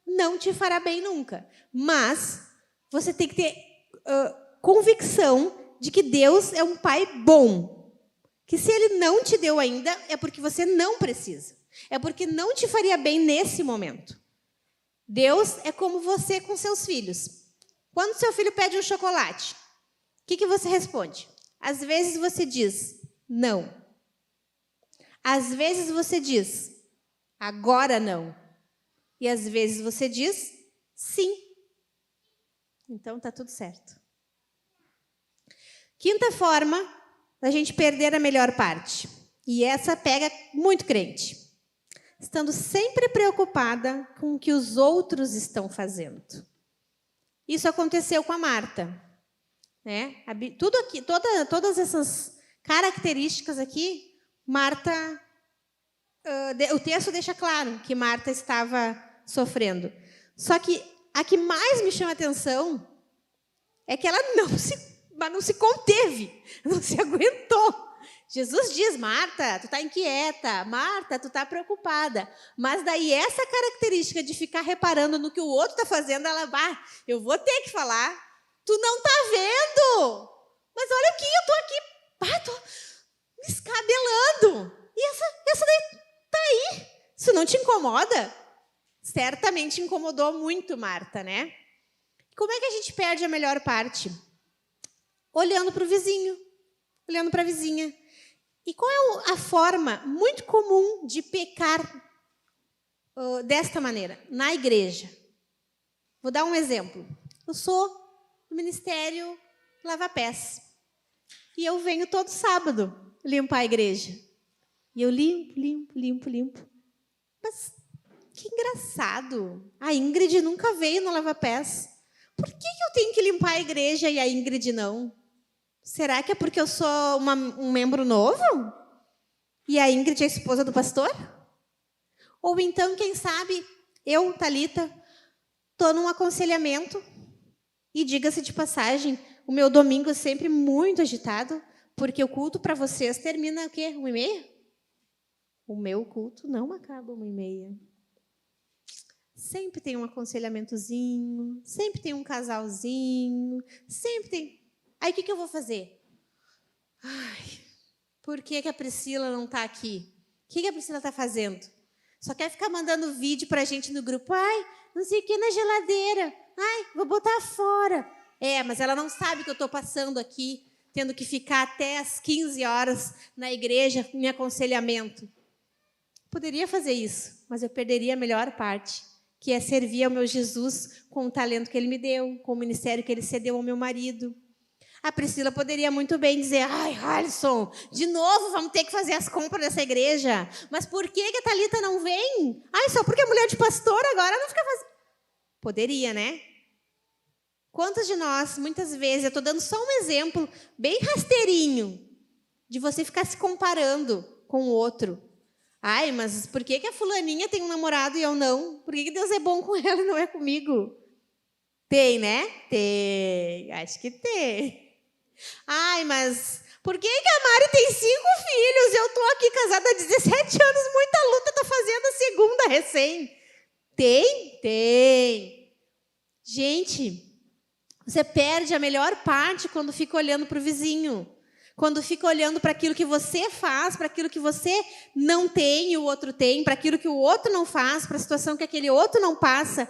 S1: não te fará bem nunca. Mas você tem que ter convicção de que Deus é um pai bom. Que se ele não te deu ainda, é porque você não precisa. É porque não te faria bem nesse momento. Deus é como você com seus filhos. Quando seu filho pede um chocolate, o que você responde? Às vezes você diz, não. Às vezes você diz, agora não. E às vezes você diz, sim. Então tá tudo certo. Quinta forma da gente perder a melhor parte. E essa pega muito crente. Estando sempre preocupada com o que os outros estão fazendo. Isso aconteceu com a Marta. Né? Tudo aqui, todas essas características aqui, Marta, o texto deixa claro que Marta estava sofrendo. Só que a que mais me chama a atenção é que ela não se conteve, não se aguentou. Jesus diz, Marta, tu está inquieta, Marta, tu está preocupada. Mas daí essa característica de ficar reparando no que o outro está fazendo, ela vai, eu vou ter que falar, tu não está vendo. Mas olha aqui, eu estou aqui, tô me escabelando. E essa daí está aí. Isso não te incomoda? Certamente incomodou muito Marta, né? Como é que a gente perde a melhor parte? Olhando para o vizinho, olhando para a vizinha. E qual é a forma muito comum de pecar desta maneira? Na igreja. Vou dar um exemplo. Eu sou do Ministério Lava Pés. E eu venho todo sábado limpar a igreja. E eu limpo. Mas que engraçado. A Ingrid nunca veio no Lava Pés. Por que eu tenho que limpar a igreja e a Ingrid não? Será que é porque eu sou um membro novo? E a Ingrid é a esposa do pastor? Ou então, quem sabe, eu, Thalita, estou num aconselhamento. E diga-se de passagem, o meu domingo é sempre muito agitado, porque o culto para vocês termina o quê? 1h30? O meu culto não acaba 1h30. Sempre tem um aconselhamentozinho, sempre tem um casalzinho, sempre tem... Aí, o que eu vou fazer? Ai, por que a Priscila não está aqui? O que a Priscila está fazendo? Só quer ficar mandando vídeo para a gente no grupo. Ai, não sei o que na geladeira. Ai, vou botar fora. Mas ela não sabe que eu estou passando aqui, tendo que ficar até às 15 horas na igreja em aconselhamento. Poderia fazer isso, mas eu perderia a melhor parte, que é servir ao meu Jesus com o talento que ele me deu, com o ministério que ele cedeu ao meu marido. A Priscila poderia muito bem dizer, ai, Alisson, de novo vamos ter que fazer as compras dessa igreja. Mas por que a Thalita não vem? Ai, só porque é mulher de pastor agora não fica fazendo. Poderia, né? Quantos de nós, muitas vezes, eu estou dando só um exemplo bem rasteirinho, de você ficar se comparando com o outro. Ai, mas por que a fulaninha tem um namorado e eu não? Por que Deus é bom com ela e não é comigo? Tem, né? Tem. Acho que tem. Ai, mas por que a Mari tem 5 filhos? Eu estou aqui casada há 17 anos, muita luta, estou fazendo a segunda recém. Tem? Tem. Gente, você perde a melhor parte quando fica olhando para o vizinho. Quando fica olhando para aquilo que você faz, para aquilo que você não tem e o outro tem, para aquilo que o outro não faz, para a situação que aquele outro não passa.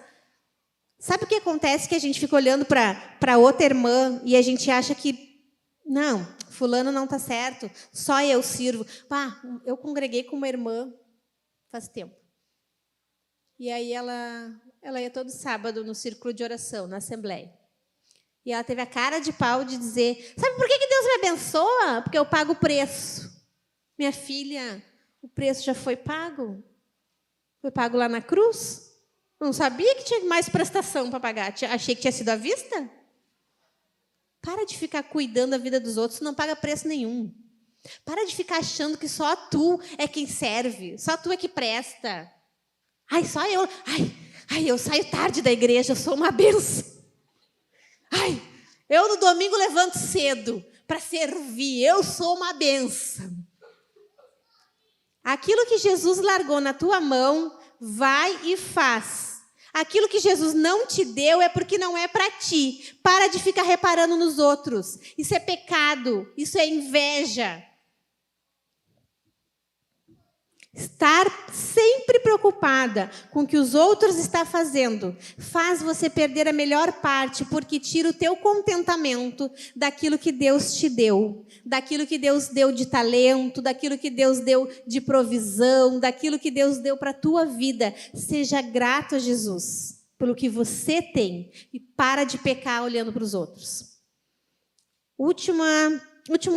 S1: Sabe o que acontece? Que a gente fica olhando para outra irmã e a gente acha que não, fulano não está certo, só eu sirvo. Eu congreguei com uma irmã faz tempo. E aí ela ia todo sábado no círculo de oração, na assembleia. E ela teve a cara de pau de dizer, sabe por que Deus me abençoa? Porque eu pago o preço. Minha filha, o preço já foi pago. Foi pago lá na cruz. Não sabia que tinha mais prestação para pagar. Achei que tinha sido à vista. Para de ficar cuidando da vida dos outros, não paga preço nenhum. Para de ficar achando que só tu é quem serve, só tu é que presta. Ai, só eu. Ai, eu saio tarde da igreja, eu sou uma benção. Ai, eu no domingo levanto cedo, para servir. Eu sou uma bênção. Aquilo que Jesus largou na tua mão, vai e faz. Aquilo que Jesus não te deu é porque não é para ti. Para de ficar reparando nos outros. Isso é pecado, isso é inveja. Estar sempre preocupada com o que os outros estão fazendo faz você perder a melhor parte, porque tira o teu contentamento daquilo que Deus te deu, daquilo que Deus deu de talento, daquilo que Deus deu de provisão, daquilo que Deus deu para a tua vida. Seja grato a Jesus pelo que você tem e para de pecar olhando para os outros. Último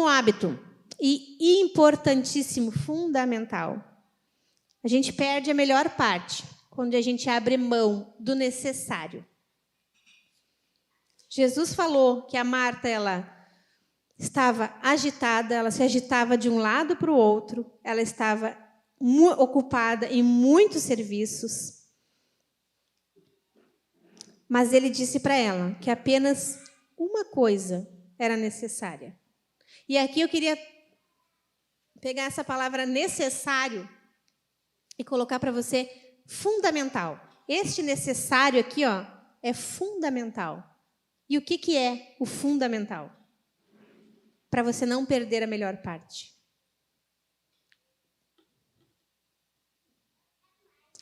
S1: hábito e importantíssimo, fundamental. A gente perde a melhor parte quando a gente abre mão do necessário. Jesus falou que a Marta, ela estava agitada, ela se agitava de um lado para o outro, ela estava ocupada em muitos serviços. Mas ele disse para ela que apenas uma coisa era necessária. E aqui eu queria pegar essa palavra necessário e colocar para você fundamental. Este necessário aqui, ó, é fundamental. E o que é o fundamental? Para você não perder a melhor parte.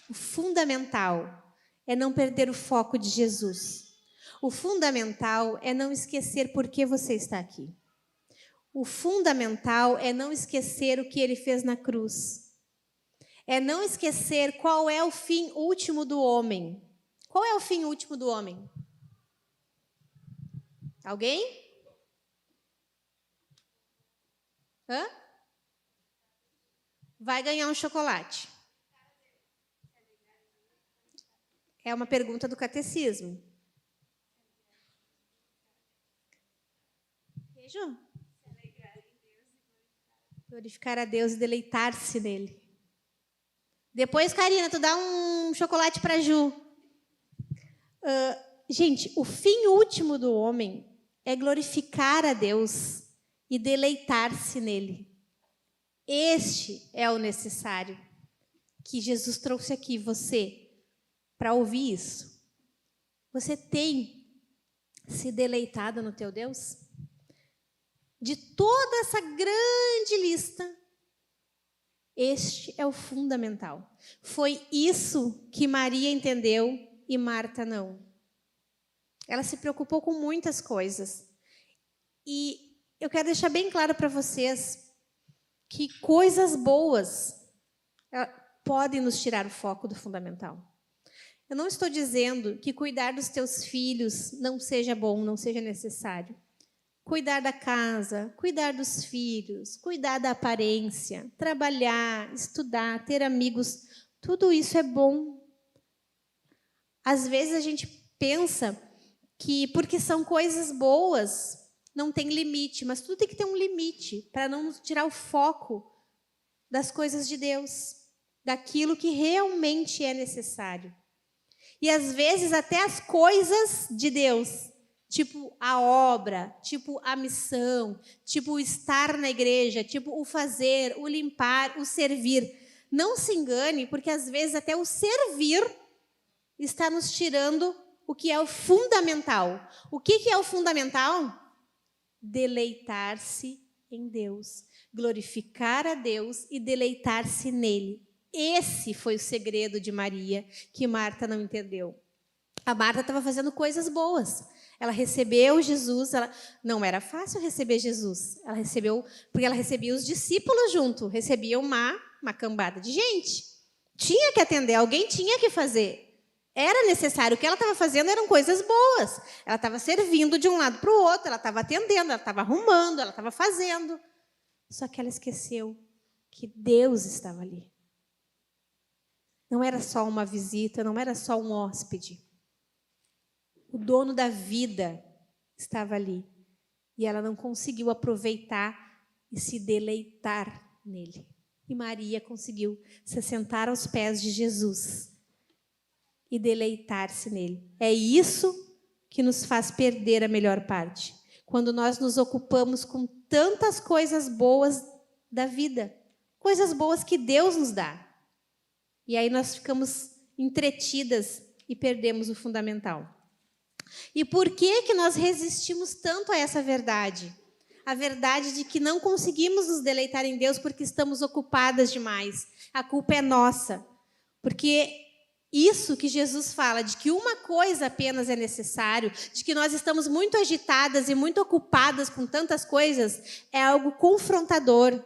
S1: O fundamental é não perder o foco de Jesus. O fundamental é não esquecer por que você está aqui. O fundamental é não esquecer o que ele fez na cruz. É não esquecer qual é o fim último do homem. Qual é o fim último do homem? Alguém? Hã? Vai ganhar um chocolate. É uma pergunta do catecismo. Veja? Glorificar a Deus e deleitar-se nele. Depois, Karina, tu dá um chocolate para Ju. Gente, o fim último do homem é glorificar a Deus e deleitar-se nele. Este é o necessário que Jesus trouxe aqui, você, para ouvir isso. Você tem se deleitado no teu Deus? De toda essa grande lista, este é o fundamental. Foi isso que Maria entendeu e Marta não. Ela se preocupou com muitas coisas. E eu quero deixar bem claro para vocês que coisas boas podem nos tirar o foco do fundamental. Eu não estou dizendo que cuidar dos teus filhos não seja bom, não seja necessário. Cuidar da casa, cuidar dos filhos, cuidar da aparência, trabalhar, estudar, ter amigos, tudo isso é bom. Às vezes a gente pensa que porque são coisas boas, não tem limite, mas tudo tem que ter um limite para não nos tirar o foco das coisas de Deus, daquilo que realmente é necessário. E às vezes até as coisas de Deus, tipo a obra, tipo a missão, tipo o estar na igreja, tipo o fazer, o limpar, o servir. Não se engane, porque às vezes até o servir está nos tirando o que é o fundamental. O que é o fundamental? Deleitar-se em Deus, glorificar a Deus e deleitar-se nele. Esse foi o segredo de Maria, que Marta não entendeu. A Marta estava fazendo coisas boas. Ela recebeu Jesus, não era fácil receber Jesus. Ela recebeu, porque ela recebia os discípulos junto, recebia uma cambada de gente. Tinha que atender, alguém tinha que fazer. Era necessário, o que ela estava fazendo eram coisas boas. Ela estava servindo de um lado para o outro, ela estava atendendo, ela estava arrumando, ela estava fazendo. Só que ela esqueceu que Deus estava ali. Não era só uma visita, não era só um hóspede. O dono da vida estava ali. E ela não conseguiu aproveitar e se deleitar nele. E Maria conseguiu se sentar aos pés de Jesus e deleitar-se nele. É isso que nos faz perder a melhor parte. Quando nós nos ocupamos com tantas coisas boas da vida, coisas boas que Deus nos dá. E aí nós ficamos entretidas e perdemos o fundamental. E por que nós resistimos tanto a essa verdade? A verdade de que não conseguimos nos deleitar em Deus porque estamos ocupadas demais. A culpa é nossa. Porque isso que Jesus fala, de que uma coisa apenas é necessário, de que nós estamos muito agitadas e muito ocupadas com tantas coisas, é algo confrontador.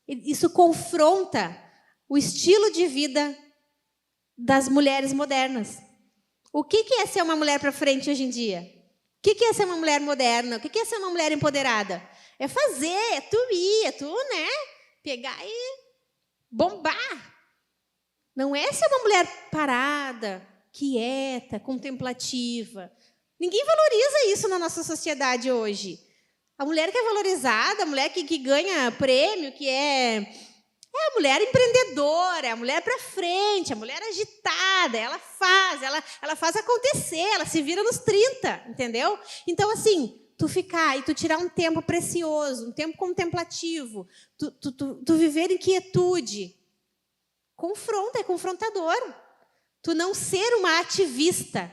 S1: Isso confronta o estilo de vida das mulheres modernas. O que é ser uma mulher para frente hoje em dia? O que é ser uma mulher moderna? O que é ser uma mulher empoderada? É fazer, é tu ir, é tu, né? Pegar e bombar. Não é ser uma mulher parada, quieta, contemplativa. Ninguém valoriza isso na nossa sociedade hoje. A mulher que é valorizada, a mulher que ganha prêmio, que é a mulher empreendedora, é a mulher para frente, a mulher agitada, ela faz acontecer, ela se vira nos 30, entendeu? Então, assim, tu ficar e tu tirar um tempo precioso, um tempo contemplativo, tu viver em quietude, confronta, é confrontador. Tu não ser uma ativista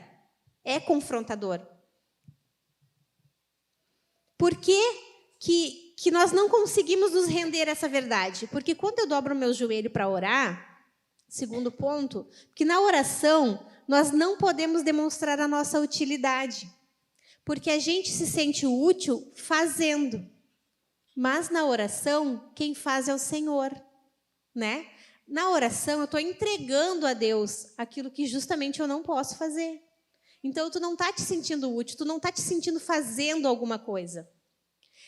S1: é confrontador. Por que nós não conseguimos nos render a essa verdade? Porque quando eu dobro o meu joelho para orar, segundo ponto, que na oração nós não podemos demonstrar a nossa utilidade. Porque a gente se sente útil fazendo. Mas na oração, quem faz é o Senhor, né? Na oração, eu estou entregando a Deus aquilo que justamente eu não posso fazer. Então, tu não está te sentindo útil, tu não está te sentindo fazendo alguma coisa.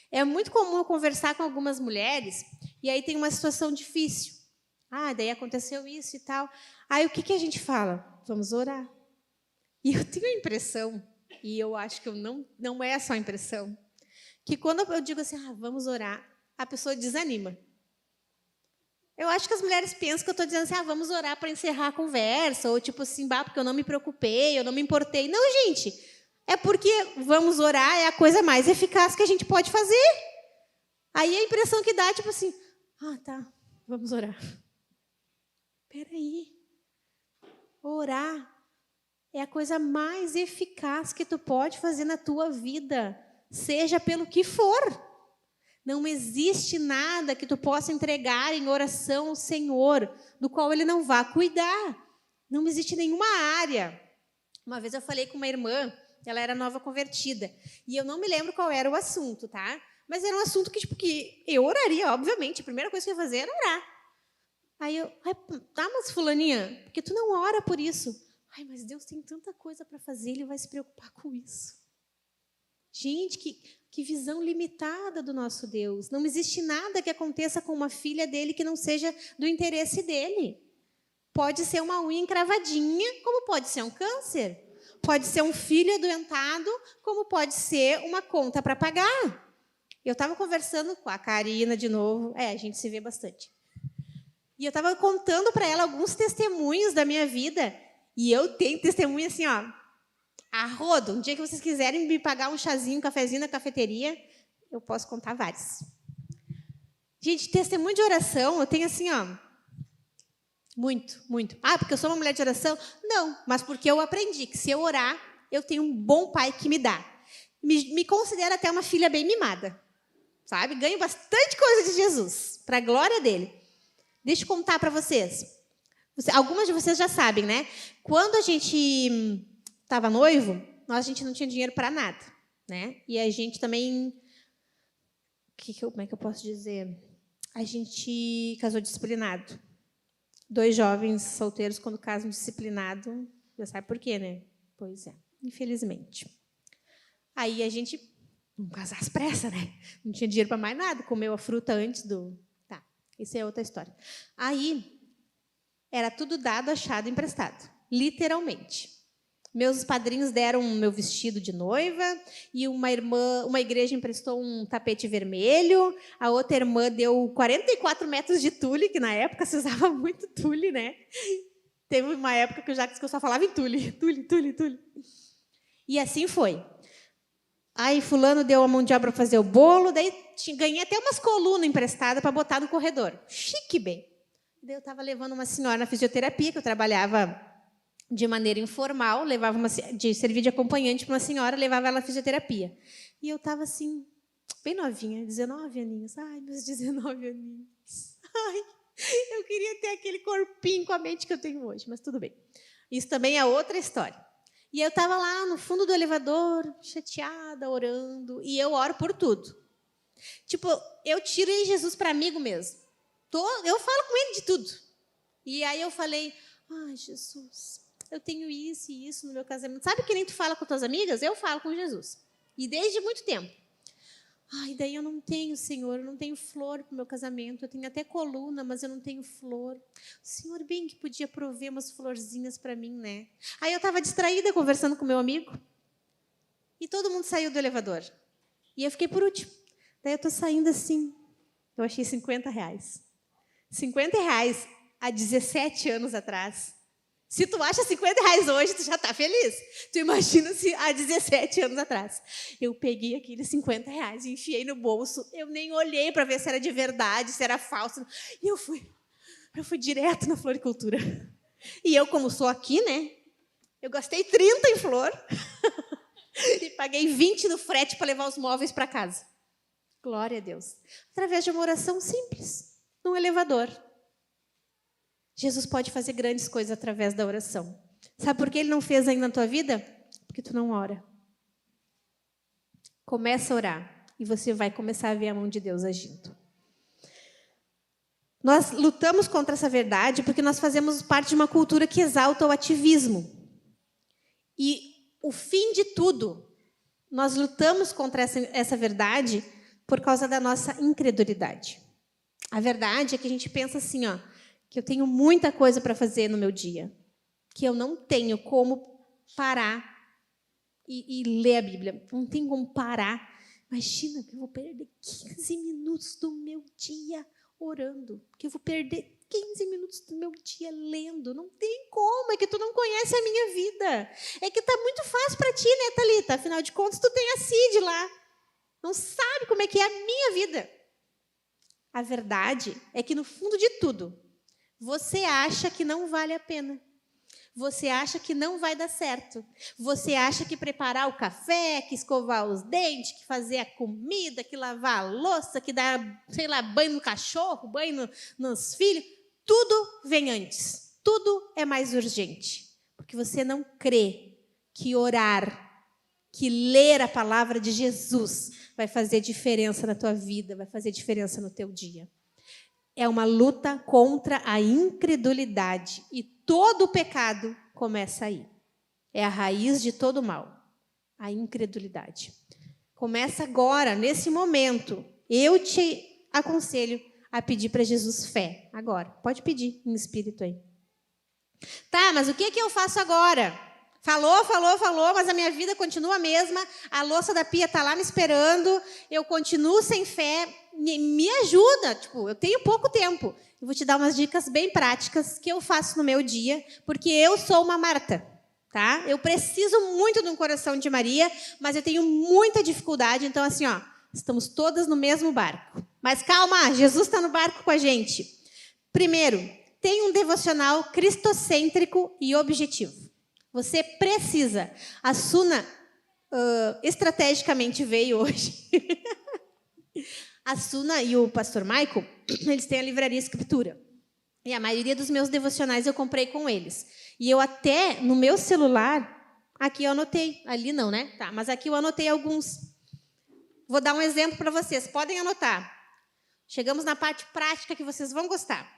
S1: É muito comum eu conversar com algumas mulheres e aí tem uma situação difícil. Daí aconteceu isso e tal. Aí o que a gente fala? Vamos orar. E eu tenho a impressão, e eu acho que não é só impressão, que quando eu digo assim, vamos orar, a pessoa desanima. Eu acho que as mulheres pensam que eu estou dizendo assim, vamos orar para encerrar a conversa, ou tipo assim, porque eu não me preocupei, eu não me importei. Não, gente, é porque vamos orar é a coisa mais eficaz que a gente pode fazer. Aí a impressão que dá, tipo assim, tá, vamos orar. Peraí, orar é a coisa mais eficaz que tu pode fazer na tua vida, seja pelo que for. Não existe nada que tu possa entregar em oração ao Senhor, do qual Ele não vá cuidar. Não existe nenhuma área. Uma vez eu falei com uma irmã, ela era nova convertida, e eu não me lembro qual era o assunto, tá? Mas era um assunto que eu oraria, obviamente. A primeira coisa que eu ia fazer era orar. Aí eu, mas fulaninha, porque tu não ora por isso? Mas Deus tem tanta coisa para fazer, Ele vai se preocupar com isso. Gente, que visão limitada do nosso Deus. Não existe nada que aconteça com uma filha dele que não seja do interesse dele. Pode ser uma unha encravadinha, como pode ser um câncer. Pode ser um filho adoentado, como pode ser uma conta para pagar. Eu estava conversando com a Karina de novo. A gente se vê bastante. E eu estava contando para ela alguns testemunhos da minha vida. E eu tenho testemunho assim, a rodo. Um dia que vocês quiserem me pagar um chazinho, um cafezinho na cafeteria, eu posso contar vários. Gente, testemunho de oração, eu tenho assim, muito, muito. Porque eu sou uma mulher de oração? Não, mas porque eu aprendi que se eu orar, eu tenho um bom pai que me dá. Me considero até uma filha bem mimada, sabe? Ganho bastante coisa de Jesus, para a glória dele. Deixa eu contar para vocês. Algumas de vocês já sabem, né? Quando a gente estava noivo, a gente não tinha dinheiro para nada, né? E a gente também, como é que eu posso dizer? A gente casou disciplinado. 2 jovens solteiros, quando casam disciplinado, já sabe por quê, né? Pois é, infelizmente. Aí a gente, vamos casar às pressas, né? Não tinha dinheiro para mais nada, comeu a fruta antes do... Tá, isso é outra história. Aí, era tudo dado, achado, emprestado. Literalmente. Meus padrinhos deram meu vestido de noiva e uma igreja emprestou um tapete vermelho, a outra irmã deu 44 metros de tule, que na época se usava muito tule, né? Teve uma época que eu só falava em tule, tule, tule, tule. E assim foi. Aí fulano deu a mão de obra para fazer o bolo, daí ganhei até umas colunas emprestadas para botar no corredor. Chique bem. Daí eu estava levando uma senhora na fisioterapia, que eu trabalhava de maneira informal, levava servia de acompanhante para uma senhora, levava ela à fisioterapia. E eu estava assim, bem novinha, 19 aninhos. Ai, meus 19 aninhos. Ai, eu queria ter aquele corpinho com a mente que eu tenho hoje, mas tudo bem. Isso também é outra história. E eu estava lá no fundo do elevador, chateada, orando, e eu oro por tudo. Tipo, eu tirei Jesus para amigo mesmo. Eu falo com ele de tudo. E aí eu falei, ai, Jesus, eu tenho isso e isso no meu casamento. Sabe que nem tu fala com tuas amigas? Eu falo com Jesus. E desde muito tempo. Ai, daí eu não tenho, Senhor, eu não tenho flor para o meu casamento. Eu tenho até coluna, mas eu não tenho flor. O Senhor bem que podia prover umas florzinhas para mim, né? Aí eu estava distraída conversando com meu amigo. E todo mundo saiu do elevador. E eu fiquei por último. Daí eu estou saindo assim. Eu achei R$50. R$50 há 17 anos atrás. Se tu acha R$50 hoje, tu já está feliz. Tu imagina se há 17 anos atrás. Eu peguei aqueles R$50 e enfiei no bolso. Eu nem olhei para ver se era de verdade, se era falso. E eu fui direto na floricultura. E eu, como sou aqui, né? Eu gastei 30 em flor. E paguei 20 no frete para levar os móveis para casa. Glória a Deus. Através de uma oração simples, num elevador. Jesus pode fazer grandes coisas através da oração. Sabe por que Ele não fez ainda na tua vida? Porque tu não ora. Começa a orar e você vai começar a ver a mão de Deus agindo. Nós lutamos contra essa verdade porque nós fazemos parte de uma cultura que exalta o ativismo. E o fim de tudo, nós lutamos contra essa verdade por causa da nossa incredulidade. A verdade é que a gente pensa assim, ó, que eu tenho muita coisa para fazer no meu dia, que eu não tenho como parar e ler a Bíblia. Não tem como parar. Imagina que eu vou perder 15 minutos do meu dia orando, que eu vou perder 15 minutos do meu dia lendo. Não tem como, é que tu não conhece a minha vida. É que tá muito fácil para ti, né, Thalita? Afinal de contas, tu tem a Cid lá. Não sabe como é que é a minha vida. A verdade é que, no fundo de tudo, você acha que não vale a pena. Você acha que não vai dar certo. Você acha que preparar o café, que escovar os dentes, que fazer a comida, que lavar a louça, que dar, sei lá, banho no cachorro, banho nos filhos, tudo vem antes. Tudo é mais urgente. Porque você não crê que orar, que ler a palavra de Jesus vai fazer diferença na tua vida, vai fazer diferença no teu dia. É uma luta contra a incredulidade. E todo o pecado começa aí. É a raiz de todo o mal. A incredulidade. Começa agora, nesse momento. Eu te aconselho a pedir para Jesus fé. Agora. Pode pedir em espírito aí. Tá, mas o que eu faço agora? Falou, mas a minha vida continua a mesma. A louça da pia está lá me esperando. Eu continuo sem fé. Me ajuda. Tipo, eu tenho pouco tempo. Eu vou te dar umas dicas bem práticas que eu faço no meu dia, porque eu sou uma Marta, tá? Eu preciso muito de um coração de Maria, mas eu tenho muita dificuldade. Então, assim, ó, estamos todas no mesmo barco. Mas calma, Jesus está no barco com a gente. Primeiro, tem um devocional cristocêntrico e objetivo. Você precisa. A Suna estrategicamente veio hoje. A Suna e o pastor Michael, eles têm a livraria Escritura. E a maioria dos meus devocionais eu comprei com eles. E eu até, no meu celular, aqui eu anotei. Ali não, né? Tá, mas aqui eu anotei alguns. Vou dar um exemplo para vocês. Podem anotar. Chegamos na parte prática que vocês vão gostar.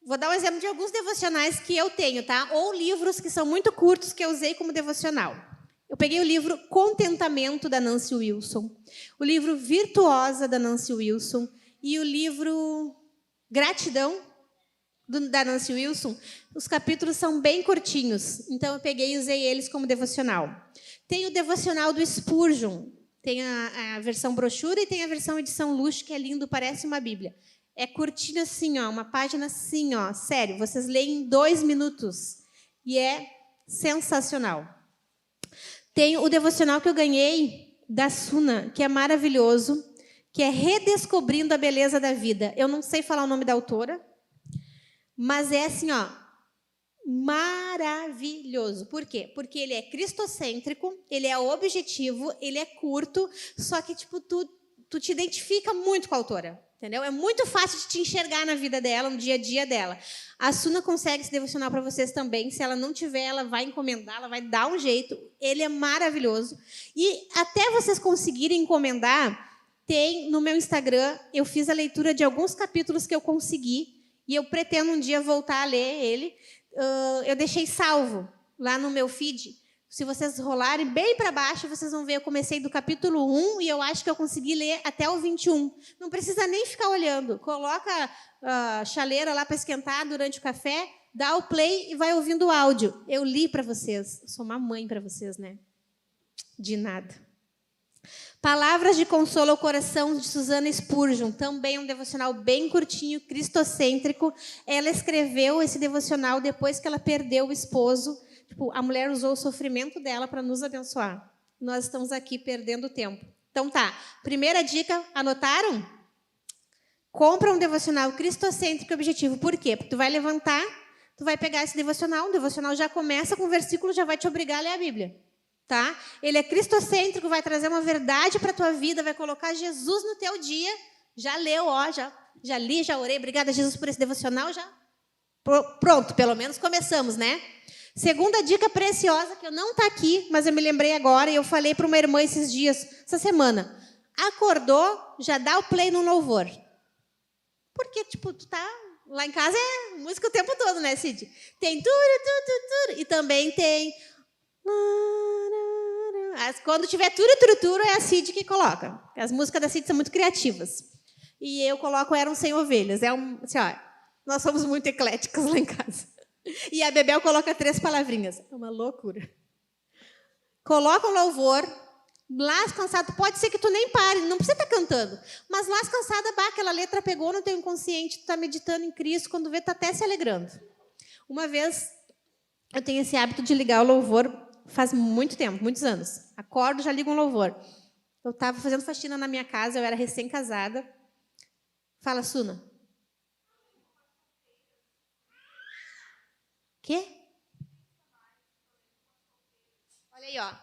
S1: Vou dar um exemplo de alguns devocionais que eu tenho, tá? Ou livros que são muito curtos que eu usei como devocional. Eu peguei o livro Contentamento, da Nancy Wilson, o livro Virtuosa, da Nancy Wilson, e o livro Gratidão, da Nancy Wilson. Os capítulos são bem curtinhos, então eu peguei e usei eles como devocional. Tem o devocional do Spurgeon, tem a versão brochura e tem a versão edição luxo, que é lindo, parece uma Bíblia. É curtinho assim, ó, uma página assim, ó, sério, vocês leem em 2 minutos. E é sensacional. Tem o devocional que eu ganhei da Suna, que é maravilhoso, que é Redescobrindo a Beleza da Vida. Eu não sei falar o nome da autora, mas é assim, ó, maravilhoso. Por quê? Porque ele é cristocêntrico, ele é objetivo, ele é curto, só que tipo tu te identifica muito com a autora, entendeu? É muito fácil de te enxergar na vida dela, no dia a dia dela. A Suna consegue esse devocional para vocês também. Se ela não tiver, ela vai encomendar, ela vai dar um jeito. Ele é maravilhoso. E até vocês conseguirem encomendar, tem no meu Instagram, eu fiz a leitura de alguns capítulos que eu consegui, e eu pretendo um dia voltar a ler ele. Eu deixei salvo lá no meu feed. Se vocês rolarem bem para baixo, vocês vão ver, eu comecei do capítulo 1 e eu acho que eu consegui ler até o 21. Não precisa nem ficar olhando. Coloca a chaleira lá para esquentar durante o café, dá o play e vai ouvindo o áudio. Eu li para vocês. Eu sou uma mãe para vocês, né? De nada. Palavras de Consolo ao Coração, de Susana Spurgeon, também um devocional bem curtinho, cristocêntrico. Ela escreveu esse devocional depois que ela perdeu o esposo. Tipo, a mulher usou o sofrimento dela para nos abençoar. Nós estamos aqui perdendo tempo. Então tá, primeira dica, anotaram? Compra um devocional cristocêntrico e objetivo. Por quê? Porque tu vai levantar, tu vai pegar esse devocional, o devocional já começa com o versículo, já vai te obrigar a ler a Bíblia. Tá? Ele é cristocêntrico, vai trazer uma verdade para a tua vida, vai colocar Jesus no teu dia. Já leu, ó, já li, já orei. Obrigada, Jesus, por esse devocional. Já pronto, pelo menos começamos, né? Segunda dica preciosa, que eu não está aqui, mas eu me lembrei agora, e eu falei para uma irmã esses dias, essa semana. Acordou, já dá o play no louvor. Porque, tipo, tu tá... Lá em casa é música o tempo todo, né, Cid? Tem tudo. E também tem... Quando tiver tudo, é a Cid que coloca. As músicas da Cid são muito criativas. E eu coloco Eram Sem Ovelhas. Assim, ó, nós somos muito ecléticas lá em casa. E a Bebel coloca 3 palavrinhas. É uma loucura. Coloca um louvor. Lá cansado, pode ser que tu nem pare, não precisa estar cantando. Mas lá cansada, aquela letra pegou no teu inconsciente, tu está meditando em Cristo, quando vê, tu até se alegrando. Uma vez, eu tenho esse hábito de ligar o louvor. Faz muito tempo, muitos anos. Acordo, já ligo um louvor. Eu estava fazendo faxina na minha casa, eu era recém-casada. Fala, Suna. Quê? Olha aí, ó.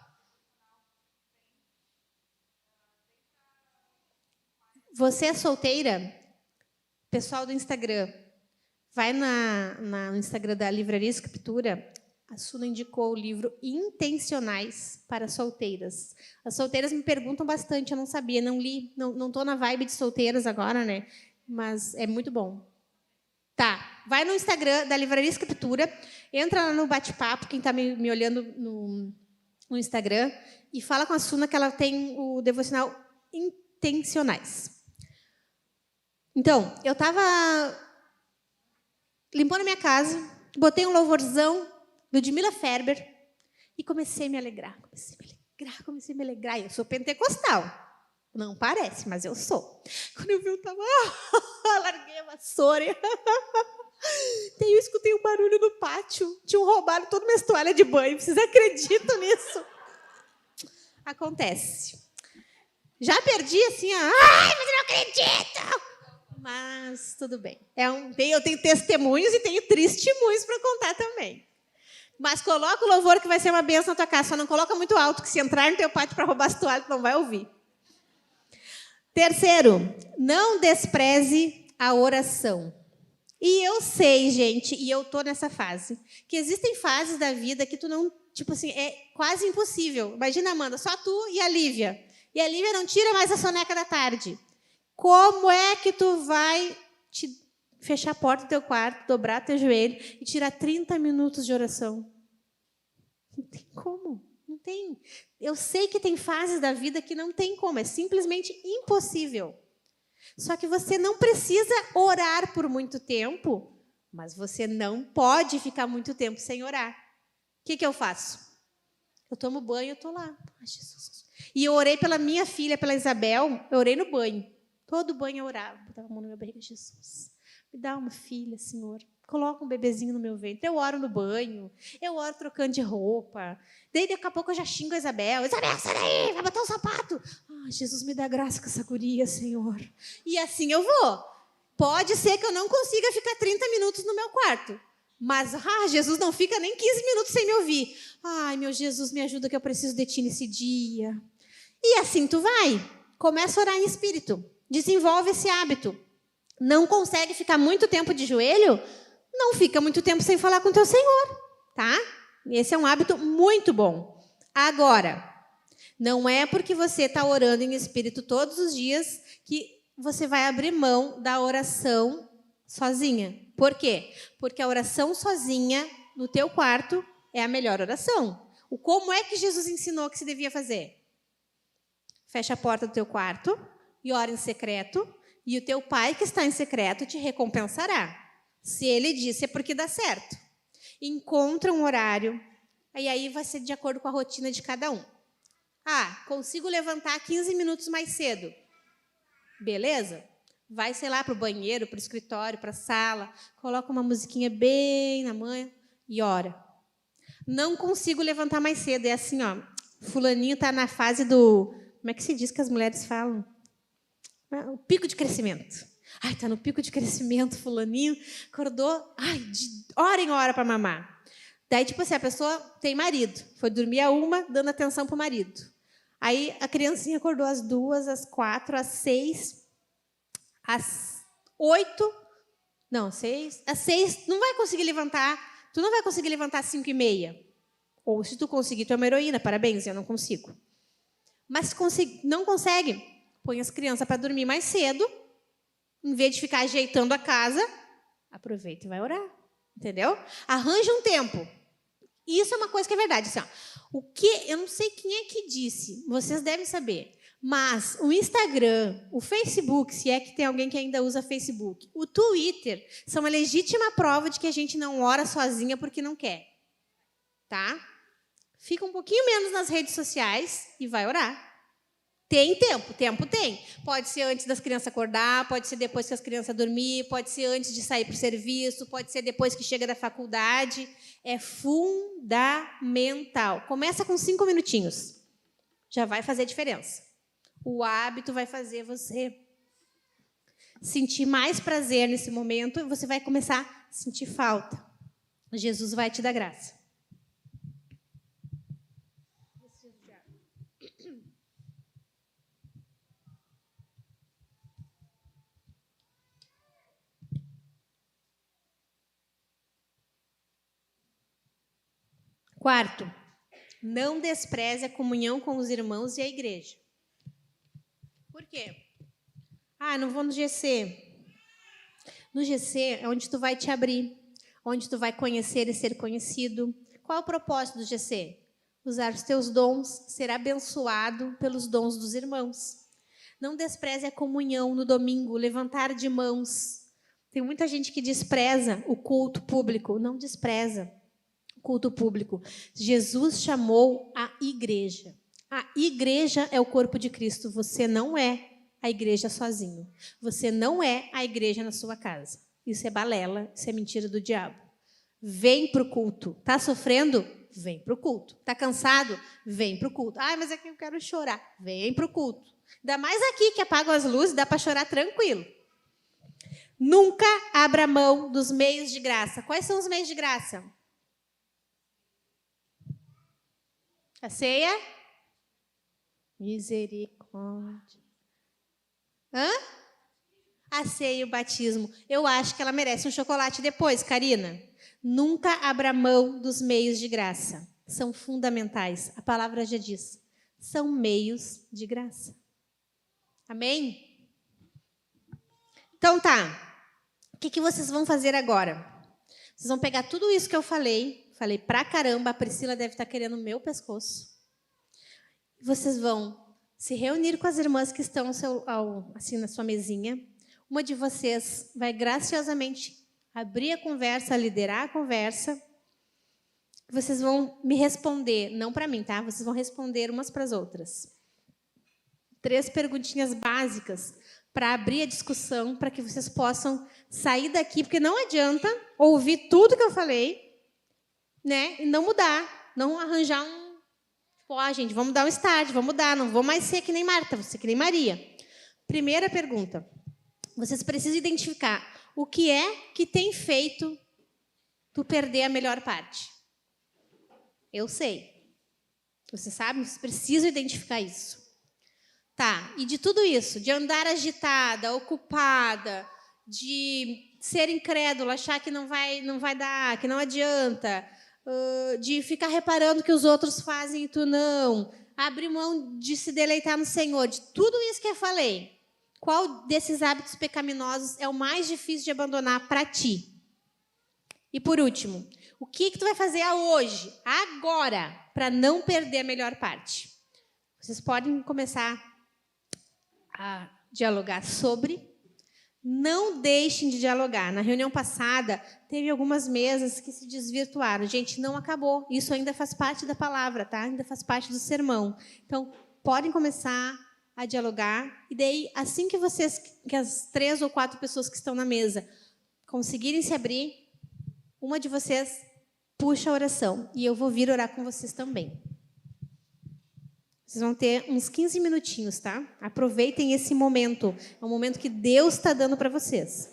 S1: Você é solteira? Pessoal do Instagram. Vai no Instagram da Livraria Escritura. A Suna indicou o livro Intencionais para Solteiras. As solteiras me perguntam bastante, eu não sabia, não li, não estou na vibe de solteiras agora, né? Mas é muito bom. Tá, vai no Instagram da Livraria Escritura, entra lá no bate-papo, quem está me olhando no Instagram, e fala com a Suna que ela tem o devocional Intencionais. Então, eu estava limpando a minha casa, botei um louvorzão, Ludmila Ferber, e comecei a me alegrar. Comecei a me alegrar. Eu sou pentecostal. Não parece, mas eu sou. Quando eu vi, eu estava... larguei a vassoura. Eu escutei um barulho no pátio. Tinham roubado toda minha toalha de banho. Vocês acreditam nisso? Acontece. Já perdi assim... Ai, mas eu não acredito! Mas tudo bem. Eu tenho testemunhos e tenho testemunhos para contar também. Mas coloca o louvor que vai ser uma bênção na tua casa. Só não coloca muito alto, que se entrar no teu pátio para roubar as toalhas, tu não vai ouvir. Terceiro, não despreze a oração. E eu sei, gente, e eu estou nessa fase, que existem fases da vida que tu não... Tipo assim, é quase impossível. Imagina, Amanda, só tu e a Lívia. E a Lívia não tira mais a soneca da tarde. Como é que tu vai fechar a porta do teu quarto, dobrar teu joelho e tirar 30 minutos de oração? Não tem como. Não tem. Eu sei que tem fases da vida que não tem como. É simplesmente impossível. Só que você não precisa orar por muito tempo, mas você não pode ficar muito tempo sem orar. O que eu faço? Eu tomo banho, eu estou lá. Ai, Jesus. E eu orei pela minha filha, pela Isabel, eu orei no banho. Todo banho eu orava. Botava a mão na minha barriga. Jesus, Me dá uma filha, Senhor. Coloca um bebezinho no meu ventre. Eu oro no banho. Eu oro trocando de roupa. Daí, daqui a pouco, eu já xingo a Isabel. Isabel, sai daí, vai botar um sapato. Ah, Jesus, me dá graça com essa guria, Senhor. E assim eu vou. Pode ser que eu não consiga ficar 30 minutos no meu quarto. Mas, Jesus não fica nem 15 minutos sem me ouvir. Ai, meu Jesus, me ajuda que eu preciso de ti nesse dia. E assim tu vai. Começa a orar em espírito. Desenvolve esse hábito. Não consegue ficar muito tempo de joelho? Não fica muito tempo sem falar com o teu Senhor, tá? Esse é um hábito muito bom. Agora, não é porque você está orando em espírito todos os dias que você vai abrir mão da oração sozinha. Por quê? Porque a oração sozinha, no teu quarto, é a melhor oração. Como é que Jesus ensinou que se devia fazer? Fecha a porta do teu quarto e ora em secreto, e o teu pai que está em secreto te recompensará. Se ele disse, é porque dá certo. Encontra um horário, e aí vai ser de acordo com a rotina de cada um. Ah, consigo levantar 15 minutos mais cedo. Beleza? Vai, sei lá, para o banheiro, para o escritório, para a sala, coloca uma musiquinha bem na manhã e ora. Não consigo levantar mais cedo. É assim, ó, fulaninho está na fase do... Como é que se diz que as mulheres falam? O pico de crescimento. Ai, está no pico de crescimento, fulaninho, acordou, de hora em hora para mamar. Daí, tipo assim, a pessoa tem marido, foi dormir a 1, dando atenção para o marido. Aí a criancinha acordou às 2, às 4, às 6, às 8, não, 6, às 6, não vai conseguir levantar, tu não vai conseguir levantar às 5:30. Ou se tu conseguir, tu é uma heroína, parabéns, eu não consigo. Mas se não consegue, põe as crianças para dormir mais cedo, em vez de ficar ajeitando a casa, aproveita e vai orar, entendeu? Arranja um tempo. Isso é uma coisa que é verdade. Assim, ó, eu não sei quem é que disse, vocês devem saber, mas o Instagram, o Facebook, se é que tem alguém que ainda usa Facebook, o Twitter, são uma legítima prova de que a gente não ora sozinha porque não quer. Tá? Fica um pouquinho menos nas redes sociais e vai orar. Tem tempo tem. Pode ser antes das crianças acordar, pode ser depois que as crianças dormir, pode ser antes de sair para o serviço, pode ser depois que chega da faculdade. É fundamental. Começa com 5 minutinhos. Já vai fazer diferença. O hábito vai fazer você sentir mais prazer nesse momento e você vai começar a sentir falta. Jesus vai te dar graça. Quarto, não despreze a comunhão com os irmãos e a igreja. Por quê? Não vou no GC. No GC é onde tu vai te abrir, onde tu vai conhecer e ser conhecido. Qual é o propósito do GC? Usar os teus dons, ser abençoado pelos dons dos irmãos. Não despreze a comunhão no domingo, levantar de mãos. Tem muita gente que despreza o culto público. Não despreza. Culto público. Jesus chamou a igreja. A igreja é o corpo de Cristo. Você não é a igreja sozinho. Você não é a igreja na sua casa. Isso é balela, isso é mentira do diabo. Vem para o culto. Está sofrendo? Vem para o culto. Está cansado? Vem para o culto. Mas é que eu quero chorar. Vem para o culto. Ainda mais aqui que apagam as luzes, dá para chorar tranquilo. Nunca abra mão dos meios de graça. Quais são os meios de graça? A ceia? Misericórdia. A ceia e o batismo. Eu acho que ela merece um chocolate depois, Karina. Nunca abra mão dos meios de graça. São fundamentais. A palavra já diz. São meios de graça. Amém? Então tá. O que vocês vão fazer agora? Vocês vão pegar tudo isso que eu falei. Falei pra caramba, a Priscila deve estar querendo o meu pescoço. Vocês vão se reunir com as irmãs que estão assim na sua mesinha. Uma de vocês vai graciosamente abrir a conversa, liderar a conversa. Vocês vão me responder, não para mim, tá? Vocês vão responder umas para as outras. 3 perguntinhas básicas para abrir a discussão, para que vocês possam sair daqui, porque não adianta ouvir tudo que eu falei, né, e não mudar, não arranjar gente, vamos dar um start, vamos mudar, não vou mais ser que nem Marta, vou ser que nem Maria. Primeira pergunta, vocês precisam identificar o que é que tem feito tu perder a melhor parte. Eu sei. Vocês sabem? Vocês precisam identificar isso. Tá, e de tudo isso, de andar agitada, ocupada, de ser incrédula, achar que não vai dar, que não adianta, de ficar reparando que os outros fazem e tu não, abrir mão de se deleitar no Senhor, de tudo isso que eu falei, qual desses hábitos pecaminosos é o mais difícil de abandonar para ti? E por último, o que tu vai fazer hoje, agora, para não perder a melhor parte? Vocês podem começar a dialogar sobre. Não deixem de dialogar. Na reunião passada, teve algumas mesas que se desvirtuaram. Gente, não acabou. Isso ainda faz parte da palavra, tá? Ainda faz parte do sermão. Então, podem começar a dialogar. E daí, assim que as 3 ou 4 pessoas que estão na mesa conseguirem se abrir, uma de vocês puxa a oração. E eu vou vir orar com vocês também. Vocês vão ter uns 15 minutinhos, tá? Aproveitem esse momento. É um momento que Deus está dando para vocês.